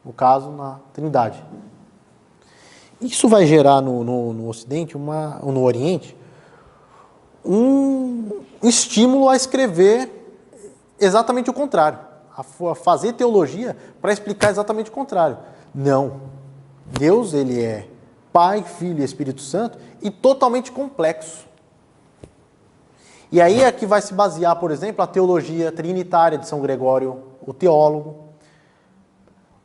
No caso, na Trindade. Isso vai gerar no Ocidente, no Oriente, um estímulo a escrever exatamente o contrário. A fazer teologia para explicar exatamente o contrário. Não. Deus, ele é Pai, Filho e Espírito Santo e totalmente complexo. E aí é que vai se basear, por exemplo, a teologia trinitária de São Gregório, o teólogo.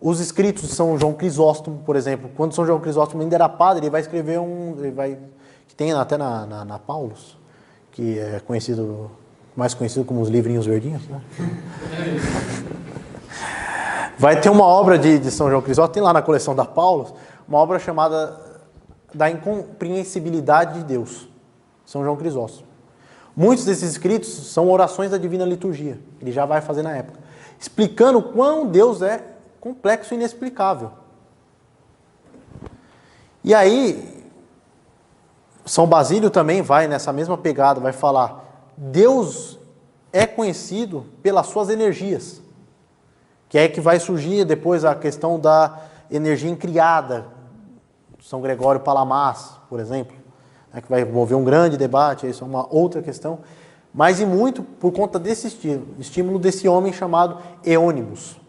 Os escritos de São João Crisóstomo, por exemplo. Quando São João Crisóstomo ainda era padre, ele vai escrever que tem até na Paulus, que é mais conhecido como os livrinhos verdinhos, né? Vai ter uma obra de São João Crisóstomo, tem lá na coleção da Paulus, uma obra chamada Da Incompreensibilidade de Deus, São João Crisóstomo. Muitos desses escritos são orações da Divina Liturgia, ele já vai fazer na época, explicando quão Deus é complexo e inexplicável. E aí, São Basílio também vai nessa mesma pegada, vai falar, Deus é conhecido pelas suas energias, que é que vai surgir depois a questão da energia incriada, São Gregório Palamas, por exemplo, né, que vai envolver um grande debate, isso é uma outra questão, mas e muito por conta desse estímulo desse homem chamado Eônimos,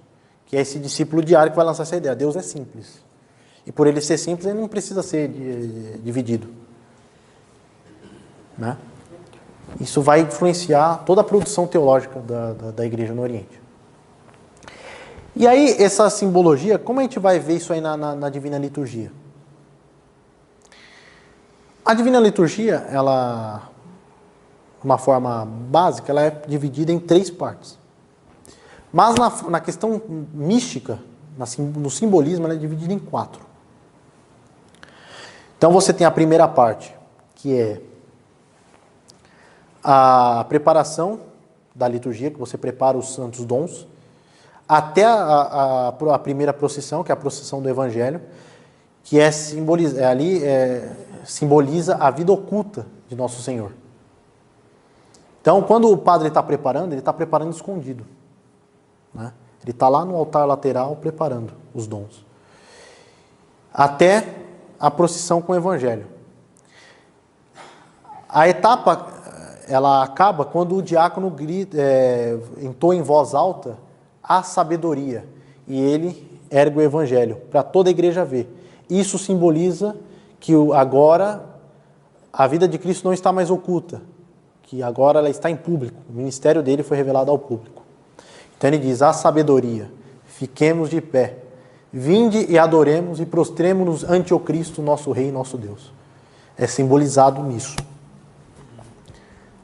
que é esse discípulo de Ário que vai lançar essa ideia. Deus é simples. E por ele ser simples, ele não precisa ser dividido. Né? Isso vai influenciar toda a produção teológica da igreja no Oriente. E aí, essa simbologia, como a gente vai ver isso aí na Divina Liturgia? A Divina Liturgia, ela, de uma forma básica, ela é dividida em 3 partes. Mas na questão mística, no simbolismo, ela é dividida em 4. Então você tem a primeira parte, que é a preparação da liturgia, que você prepara os santos dons, até a primeira procissão, que é a procissão do Evangelho, que simboliza a vida oculta de Nosso Senhor. Então, quando o padre está preparando, ele está preparando escondido. Né? Ele está lá no altar lateral preparando os dons. Até a procissão com o Evangelho. A etapa, ela acaba quando o diácono entoa em voz alta a sabedoria. E ele ergue o Evangelho para toda a igreja ver. Isso simboliza que agora a vida de Cristo não está mais oculta. Que agora ela está em público. O ministério dele foi revelado ao público. Então ele diz, a sabedoria, fiquemos de pé, vinde e adoremos e prostremo-nos ante o Cristo, nosso Rei e nosso Deus. É simbolizado nisso.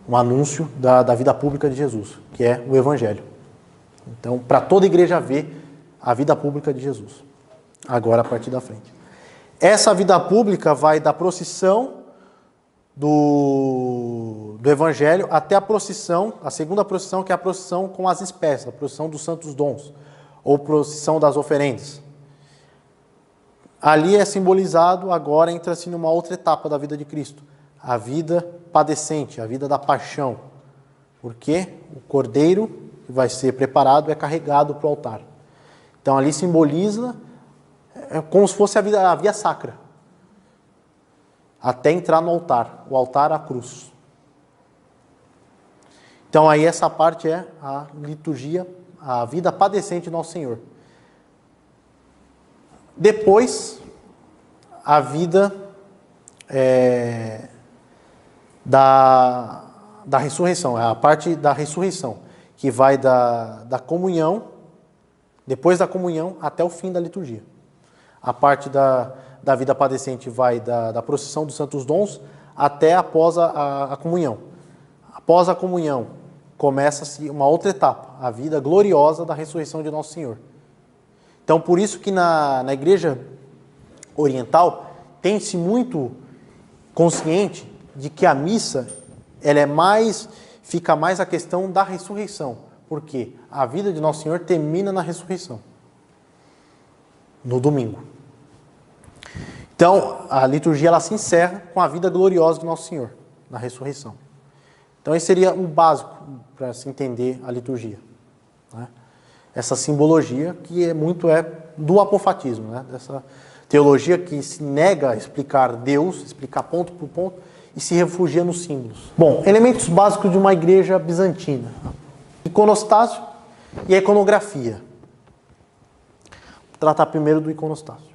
um anúncio da vida pública de Jesus, que é o Evangelho. Então, para toda igreja ver a vida pública de Jesus, agora a partir da frente. Essa vida pública vai da procissão do Evangelho até a procissão, a segunda procissão, que é a procissão com as espécies, a procissão dos santos dons, ou procissão das oferendas. Ali é simbolizado, agora entra-se numa outra etapa da vida de Cristo, a vida padecente, a vida da paixão, porque o cordeiro que vai ser preparado é carregado para o altar. Então ali simboliza como se fosse a via sacra, até entrar no altar, o altar à cruz. Então aí essa parte é a liturgia, a vida padecente de Nosso Senhor. Depois, a vida da ressurreição, é a parte da ressurreição, que vai da comunhão, depois da comunhão até o fim da liturgia. A parte da vida padecente vai da procissão dos santos dons até após a comunhão. Após a comunhão, começa-se uma outra etapa, a vida gloriosa da ressurreição de Nosso Senhor. Então, por isso que na igreja oriental, tem-se muito consciente de que a missa fica mais a questão da ressurreição, porque a vida de Nosso Senhor termina na ressurreição, no domingo. Então, a liturgia ela se encerra com a vida gloriosa de Nosso Senhor, na ressurreição. Então, esse seria o básico para se entender a liturgia, né? Essa simbologia que muito do apofatismo, né? Dessa teologia que se nega a explicar Deus, explicar ponto por ponto, e se refugia nos símbolos. Bom, elementos básicos de uma igreja bizantina: iconostácio e a iconografia. Vou tratar primeiro do iconostácio.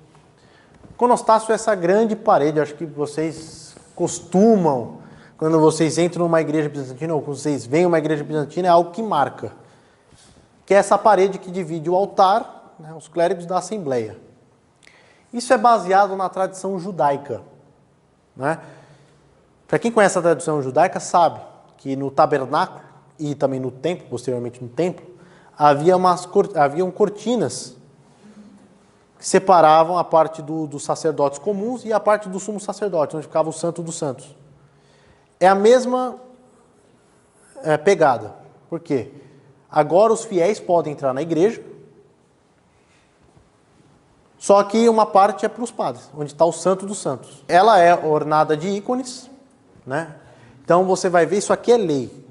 Iconostácio é essa grande parede, acho que vocês costumam, quando vocês entram numa igreja bizantina, ou quando vocês veem uma igreja bizantina, é algo que marca, que é essa parede que divide o altar, né, os clérigos da assembleia. Isso é baseado na tradição judaica, né? Para quem conhece a tradição judaica, sabe que no tabernáculo e também no templo, posteriormente no templo, haviam cortinas que separavam a parte dos sacerdotes comuns e a parte do sumo sacerdote, onde ficava o Santo dos Santos. É a mesma pegada. Por quê? Agora os fiéis podem entrar na igreja, só que uma parte é para os padres, onde está o Santo dos Santos. Ela é ornada de ícones, né? Então você vai ver, isso aqui é lei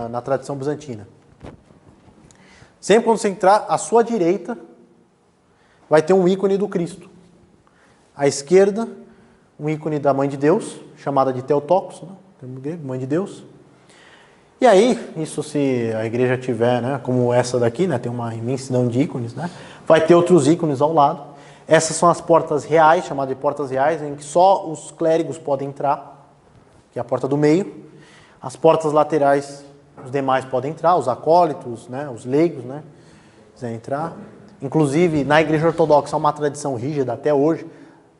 na tradição bizantina. Sempre quando você entrar, à sua direita vai ter um ícone do Cristo. À esquerda, um ícone da Mãe de Deus, chamada de Theotokos, né? Mãe de Deus. E aí, isso se a igreja tiver, né, como essa daqui, né, tem uma imensidão de ícones, né, vai ter outros ícones ao lado. Essas são as portas reais, chamadas de portas reais, em que só os clérigos podem entrar, que é a porta do meio. As portas laterais, os demais podem entrar, os acólitos, né, os leigos, né, quiserem entrar. Inclusive, na igreja ortodoxa há uma tradição rígida até hoje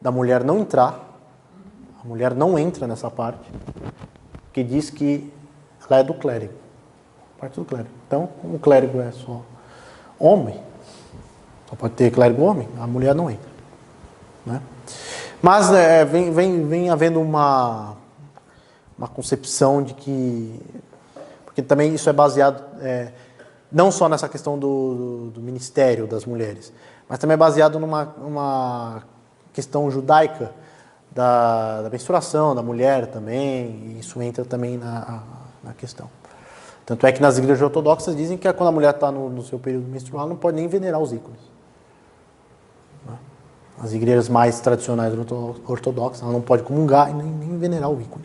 da mulher não entrar. A mulher não entra nessa parte, que diz que ela é do clérigo, parte do clérigo. Então, como o clérigo é só homem, só pode ter clérigo homem, a mulher não entra, né? Mas vem havendo uma concepção de que, porque também isso é baseado não só nessa questão do ministério das mulheres, mas também é baseado numa questão judaica da menstruação da mulher também, e isso entra também na questão. Tanto é que nas igrejas ortodoxas dizem que quando a mulher está no seu período menstrual, não pode nem venerar os ícones. As igrejas mais tradicionais ortodoxas, ela não pode comungar e nem venerar o ícone.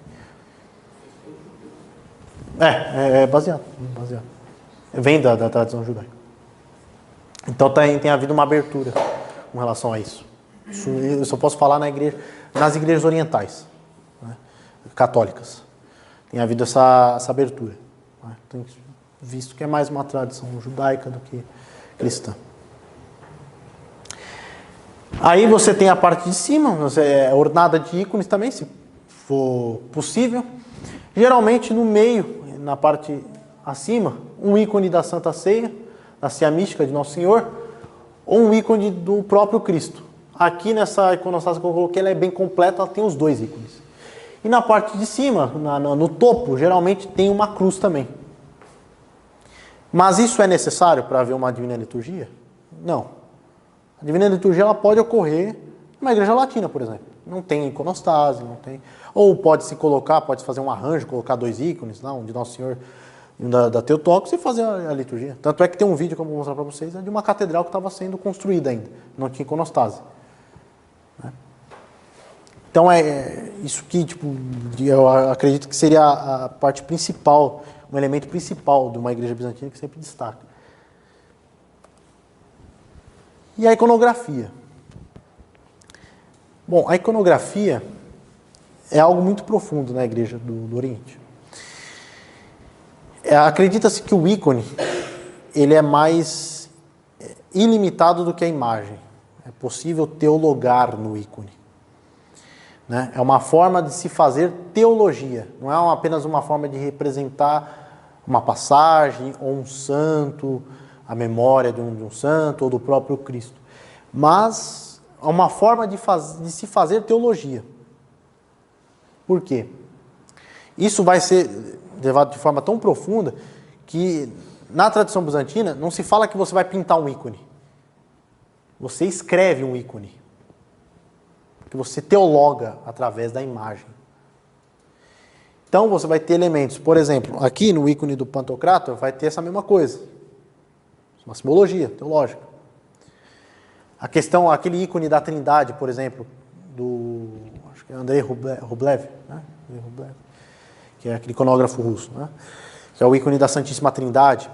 É baseado. Vem da tradição judaica. Então tem havido uma abertura com relação a isso. Eu só posso falar nas igrejas orientais, né, católicas. Tem havido essa abertura, né? Tem visto que é mais uma tradição judaica do que cristã. Aí você tem a parte de cima, ornada de ícones também, se for possível. Geralmente no meio, na parte acima, um ícone da Santa Ceia, da Ceia Mística de Nosso Senhor, ou um ícone do próprio Cristo. Aqui nessa iconostase que eu coloquei, ela é bem completa, ela tem os dois ícones. E na parte de cima, no topo, geralmente tem uma cruz também. Mas isso é necessário para haver uma Divina Liturgia? Não. A Divina Liturgia ela pode ocorrer numa igreja latina, por exemplo. Não tem iconostase, não tem... Ou pode-se colocar, pode-se fazer um arranjo, colocar dois ícones, lá, um de Nosso Senhor e um da Theotokos, e fazer a liturgia. Tanto é que tem um vídeo que eu vou mostrar para vocês, de uma catedral que estava sendo construída ainda. Não tinha iconostase. Então é isso que, tipo, eu acredito que seria a parte principal, um elemento principal de uma igreja bizantina que sempre destaca. E a iconografia. Bom, a iconografia é algo muito profundo na igreja do Oriente. Acredita-se que o ícone ele é mais ilimitado do que a imagem. É possível teologar no ícone. Né? É uma forma de se fazer teologia. Não é apenas uma forma de representar uma passagem ou um santo, a memória de um santo ou do próprio Cristo. Mas é uma forma de se fazer teologia. Por quê? Isso vai ser levado de forma tão profunda que na tradição bizantina não se fala que você vai pintar um ícone. Você escreve um ícone. Que você teologa através da imagem. Então você vai ter elementos, por exemplo, aqui no ícone do Pantocrator vai ter essa mesma coisa. Uma simbologia teológica. A questão, aquele ícone da Trindade, por exemplo, do acho que é Andrei Rublev, né? Que é aquele iconógrafo russo, né? Que é o ícone da Santíssima Trindade.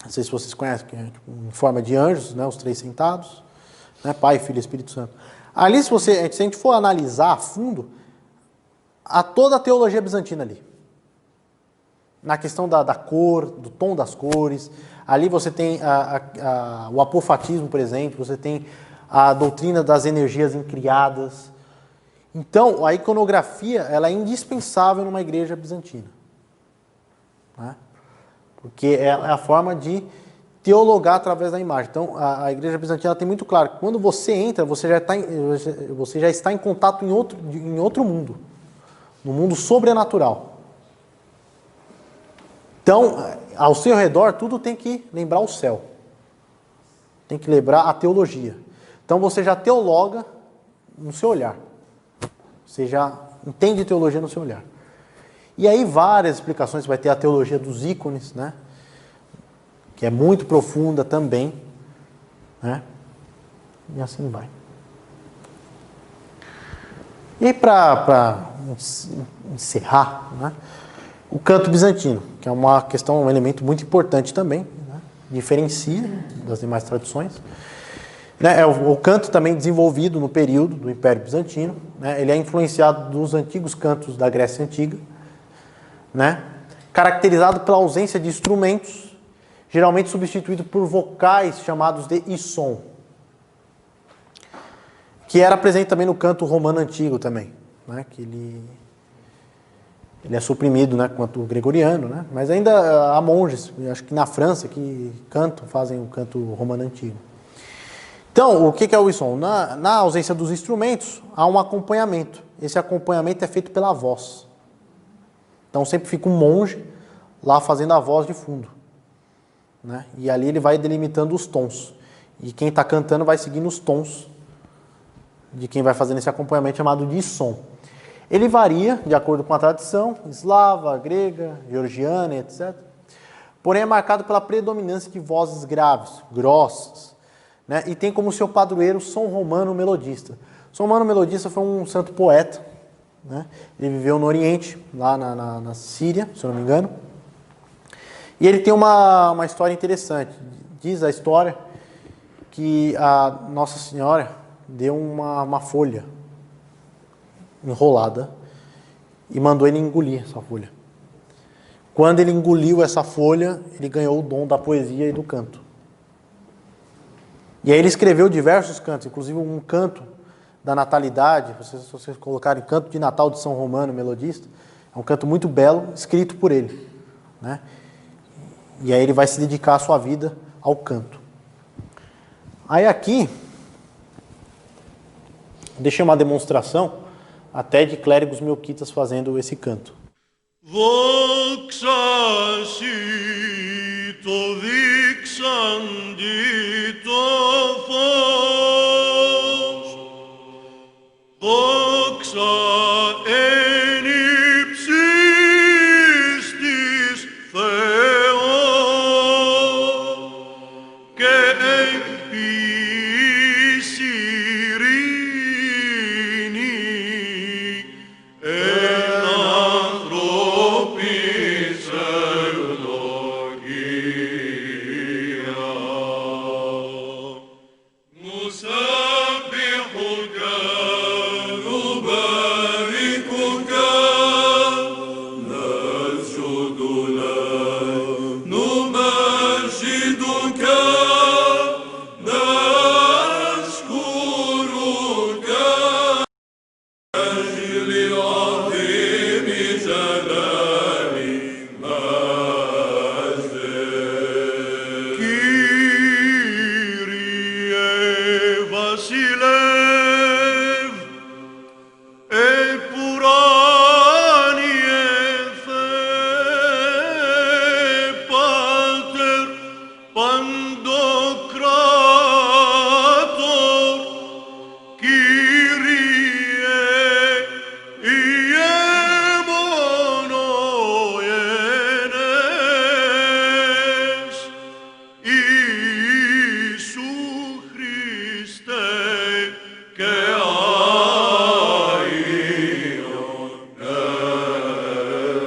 Não sei se vocês conhecem, que é tipo, em forma de anjos, né? Os três sentados, né? Pai, Filho e Espírito Santo. Ali, se a gente for analisar a fundo, há toda a teologia bizantina ali. Na questão da cor, do tom das cores. Ali você tem o apofatismo, por exemplo, você tem a doutrina das energias incriadas. Então, a iconografia ela é indispensável numa igreja bizantina. Né? Porque é a forma de teologar através da imagem. Então, a igreja bizantina tem muito claro que quando você entra, você já está em contato em outro mundo. No mundo sobrenatural. Então, ao seu redor, tudo tem que lembrar o céu. Tem que lembrar a teologia. Então, você já teologa no seu olhar. Você já entende teologia no seu olhar. E aí, várias explicações. Você vai ter a teologia dos ícones, né? Que é muito profunda também, né? E assim vai. E aí, para encerrar, né? O canto bizantino, que é uma questão, um elemento muito importante também, né? Diferencia das demais tradições. Né? É o canto também desenvolvido no período do Império Bizantino, né? Ele é influenciado dos antigos cantos da Grécia Antiga, né? Caracterizado pela ausência de instrumentos, geralmente substituído por vocais chamados de issom, que era presente também no canto romano antigo também, né? Que ele é suprimido, né, quanto o gregoriano, né? Mas ainda há monges, acho que na França, que fazem o canto romano antigo. Então, o que é o issom? Na ausência dos instrumentos, há um acompanhamento. Esse acompanhamento é feito pela voz. Então sempre fica um monge lá fazendo a voz de fundo. Né? E ali ele vai delimitando os tons. E quem está cantando vai seguindo os tons de quem vai fazendo esse acompanhamento chamado de som. Ele varia de acordo com a tradição, eslava, grega, georgiana, etc. Porém é marcado pela predominância de vozes graves, grossas, né? E tem como seu padroeiro São Romano Melodista. São Romano Melodista foi um santo poeta, né? Ele viveu no Oriente, lá na Síria, se eu não me engano. E ele tem uma história interessante. Diz a história que a Nossa Senhora deu uma folha enrolada e mandou ele engolir essa folha. Quando ele engoliu essa folha, ele ganhou o dom da poesia e do canto. E aí ele escreveu diversos cantos, inclusive um canto da natalidade, se vocês colocarem canto de Natal de São Romano Melodista, É um canto muito belo, escrito por ele, né? E aí ele vai se dedicar a sua vida ao canto. Aí aqui, deixei uma demonstração até de clérigos melquitas fazendo esse canto. Δόξα σοι το δείξαντι το φως, δόξα εν υψίστης Θεό και εκ ποιής ειρήνη εν ανθρώπης ευλογία. نسبحك نباركك نسجد لك نمجدك نشكرك أجل العظيم جلال مجدك Kyrie Vasilev Epuranie Thee Pater Pandocrator Kyrie Iemono Ienes Iisu Christe que aion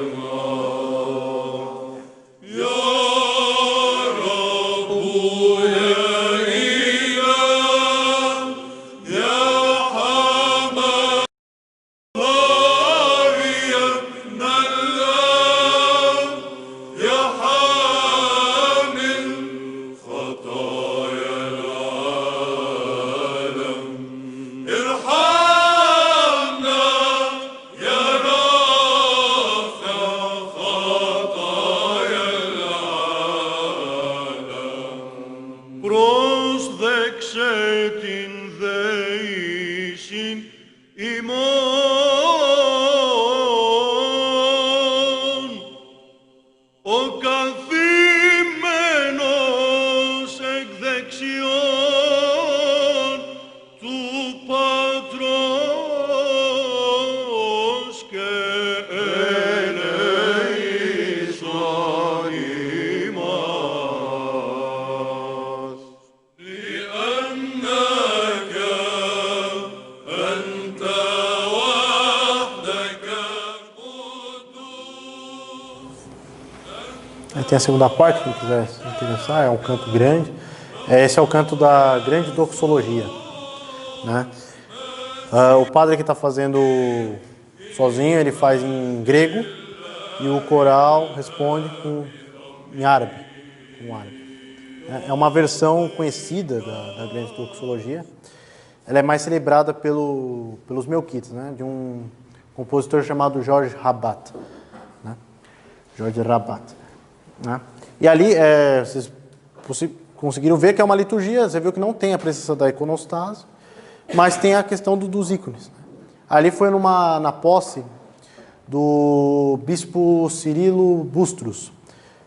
ema. Ya Rabbu ya Ilah ya Hamad ya Nallah ya Hamil خطايا العالم ارحمنا يا رافع خطايا العالم πρόσδεξε την δεήσιν ημών ο καθήμενος εκ δεξιών του Πατρός και ελεήσον ημάς. لأنك أنت وحدك قدوس. Aí tem a segunda parte, quem quiser se interessar, é um canto grande. Esse é o canto da grande doxologia, né? O padre que está fazendo sozinho, ele faz em grego e o coral responde em árabe. Com árabe. É uma versão conhecida da grande doxologia. Ela é mais celebrada pelos melquitas, né? De um compositor chamado Jorge Rabat, né? Jorge Rabat, né? E ali, vocês conseguiram ver que é uma liturgia, você viu que não tem a presença da iconostase, mas tem a questão dos ícones, né? Ali foi na posse do bispo Cirilo Bustros,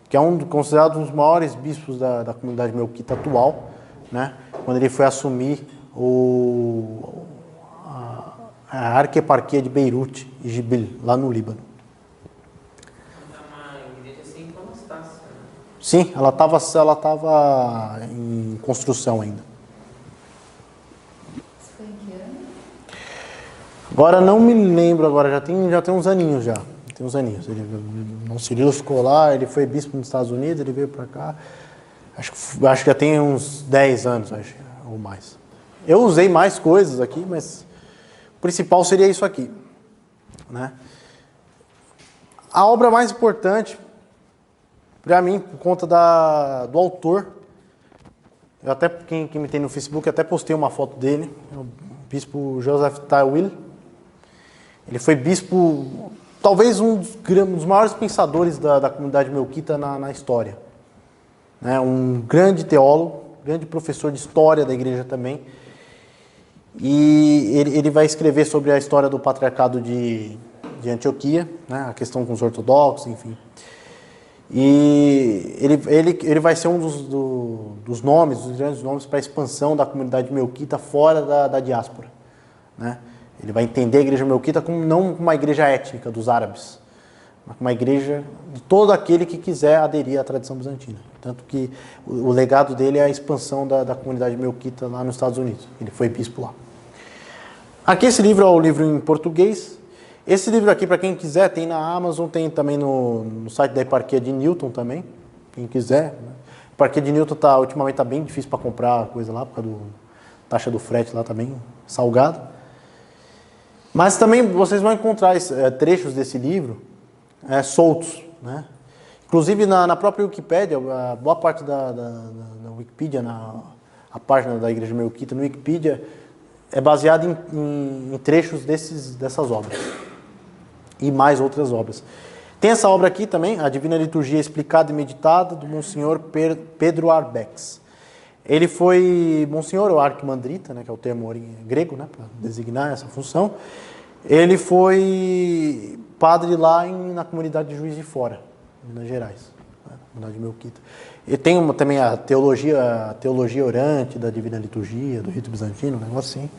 que é considerado um dos maiores bispos da comunidade melquita atual, né? Quando ele foi assumir a arquieparquia de Beirute e Jibil, lá no Líbano. Sim, ela estava em construção ainda. Foi em que ano? Agora não me lembro, agora já tem uns aninhos já. Tem uns aninhos. O Cirilo ficou lá, ele foi bispo nos Estados Unidos, ele veio para cá. Acho que já tem uns 10 anos, acho, ou mais. Eu usei mais coisas aqui, mas o principal seria isso aqui, né? A obra mais importante para mim, por conta do autor, eu até, quem me tem no Facebook, até postei uma foto dele, o bispo Joseph Tawil. Ele foi bispo talvez um dos maiores pensadores da comunidade melquita na história. Né? Um grande teólogo, grande professor de história da igreja também. E ele vai escrever sobre a história do patriarcado de Antioquia, né? A questão com os ortodoxos, enfim. E ele vai ser um dos nomes, dos grandes nomes para a expansão da comunidade melquita fora da diáspora. Né? Ele vai entender a igreja melquita como não uma igreja étnica dos árabes, mas uma igreja de todo aquele que quiser aderir à tradição bizantina. Tanto que o legado dele é a expansão da comunidade melquita lá nos Estados Unidos. Ele foi bispo lá. Aqui esse livro é o livro em português. Esse livro aqui, para quem quiser, tem na Amazon, tem também no site da Eparquia de Newton também, quem quiser. Né? A Eparquia de Newton ultimamente está bem difícil para comprar coisa lá, por causa da taxa do frete lá, está bem salgado. Mas também vocês vão encontrar trechos desse livro soltos. Né? Inclusive na própria Wikipédia, boa parte da Wikipedia, a página da Igreja Melquita no Wikipedia, é baseada em trechos dessas obras. E mais outras obras. Tem essa obra aqui também, A Divina Liturgia Explicada e Meditada, do Monsenhor Pedro Arbex. Ele foi Monsenhor, ou arquimandrita, né, que é o termo grego, né, para designar essa função. Ele foi padre lá na comunidade de Juiz de Fora, Minas Gerais, né, comunidade melquita. E tem também a teologia orante da Divina Liturgia, do rito bizantino, um negócio assim.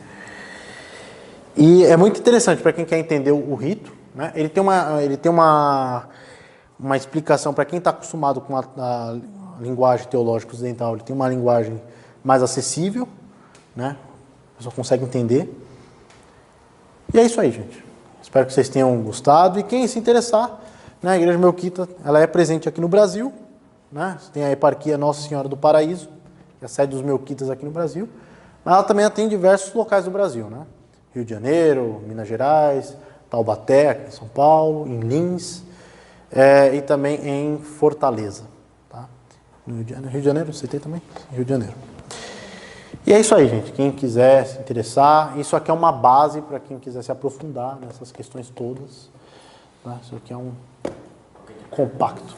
E é muito interessante para quem quer entender o rito. Né? Ele tem uma explicação para quem está acostumado com a linguagem teológica ocidental. Ele tem uma linguagem mais acessível, né? A pessoa consegue entender. E é isso aí, gente. Espero que vocês tenham gostado. E quem se interessar, né, a Igreja Melquita, ela é presente aqui no Brasil. Né? Tem a Eparquia Nossa Senhora do Paraíso, que é a sede dos melquitas aqui no Brasil. Mas ela também atende diversos locais do Brasil. Né? Rio de Janeiro, Minas Gerais, Taubaté, aqui em São Paulo, em Lins, e também em Fortaleza. Tá? No Rio de Janeiro, você tem também? Rio de Janeiro. E é isso aí, gente. Quem quiser se interessar, isso aqui é uma base para quem quiser se aprofundar nessas questões todas. Tá? Isso aqui é um compacto.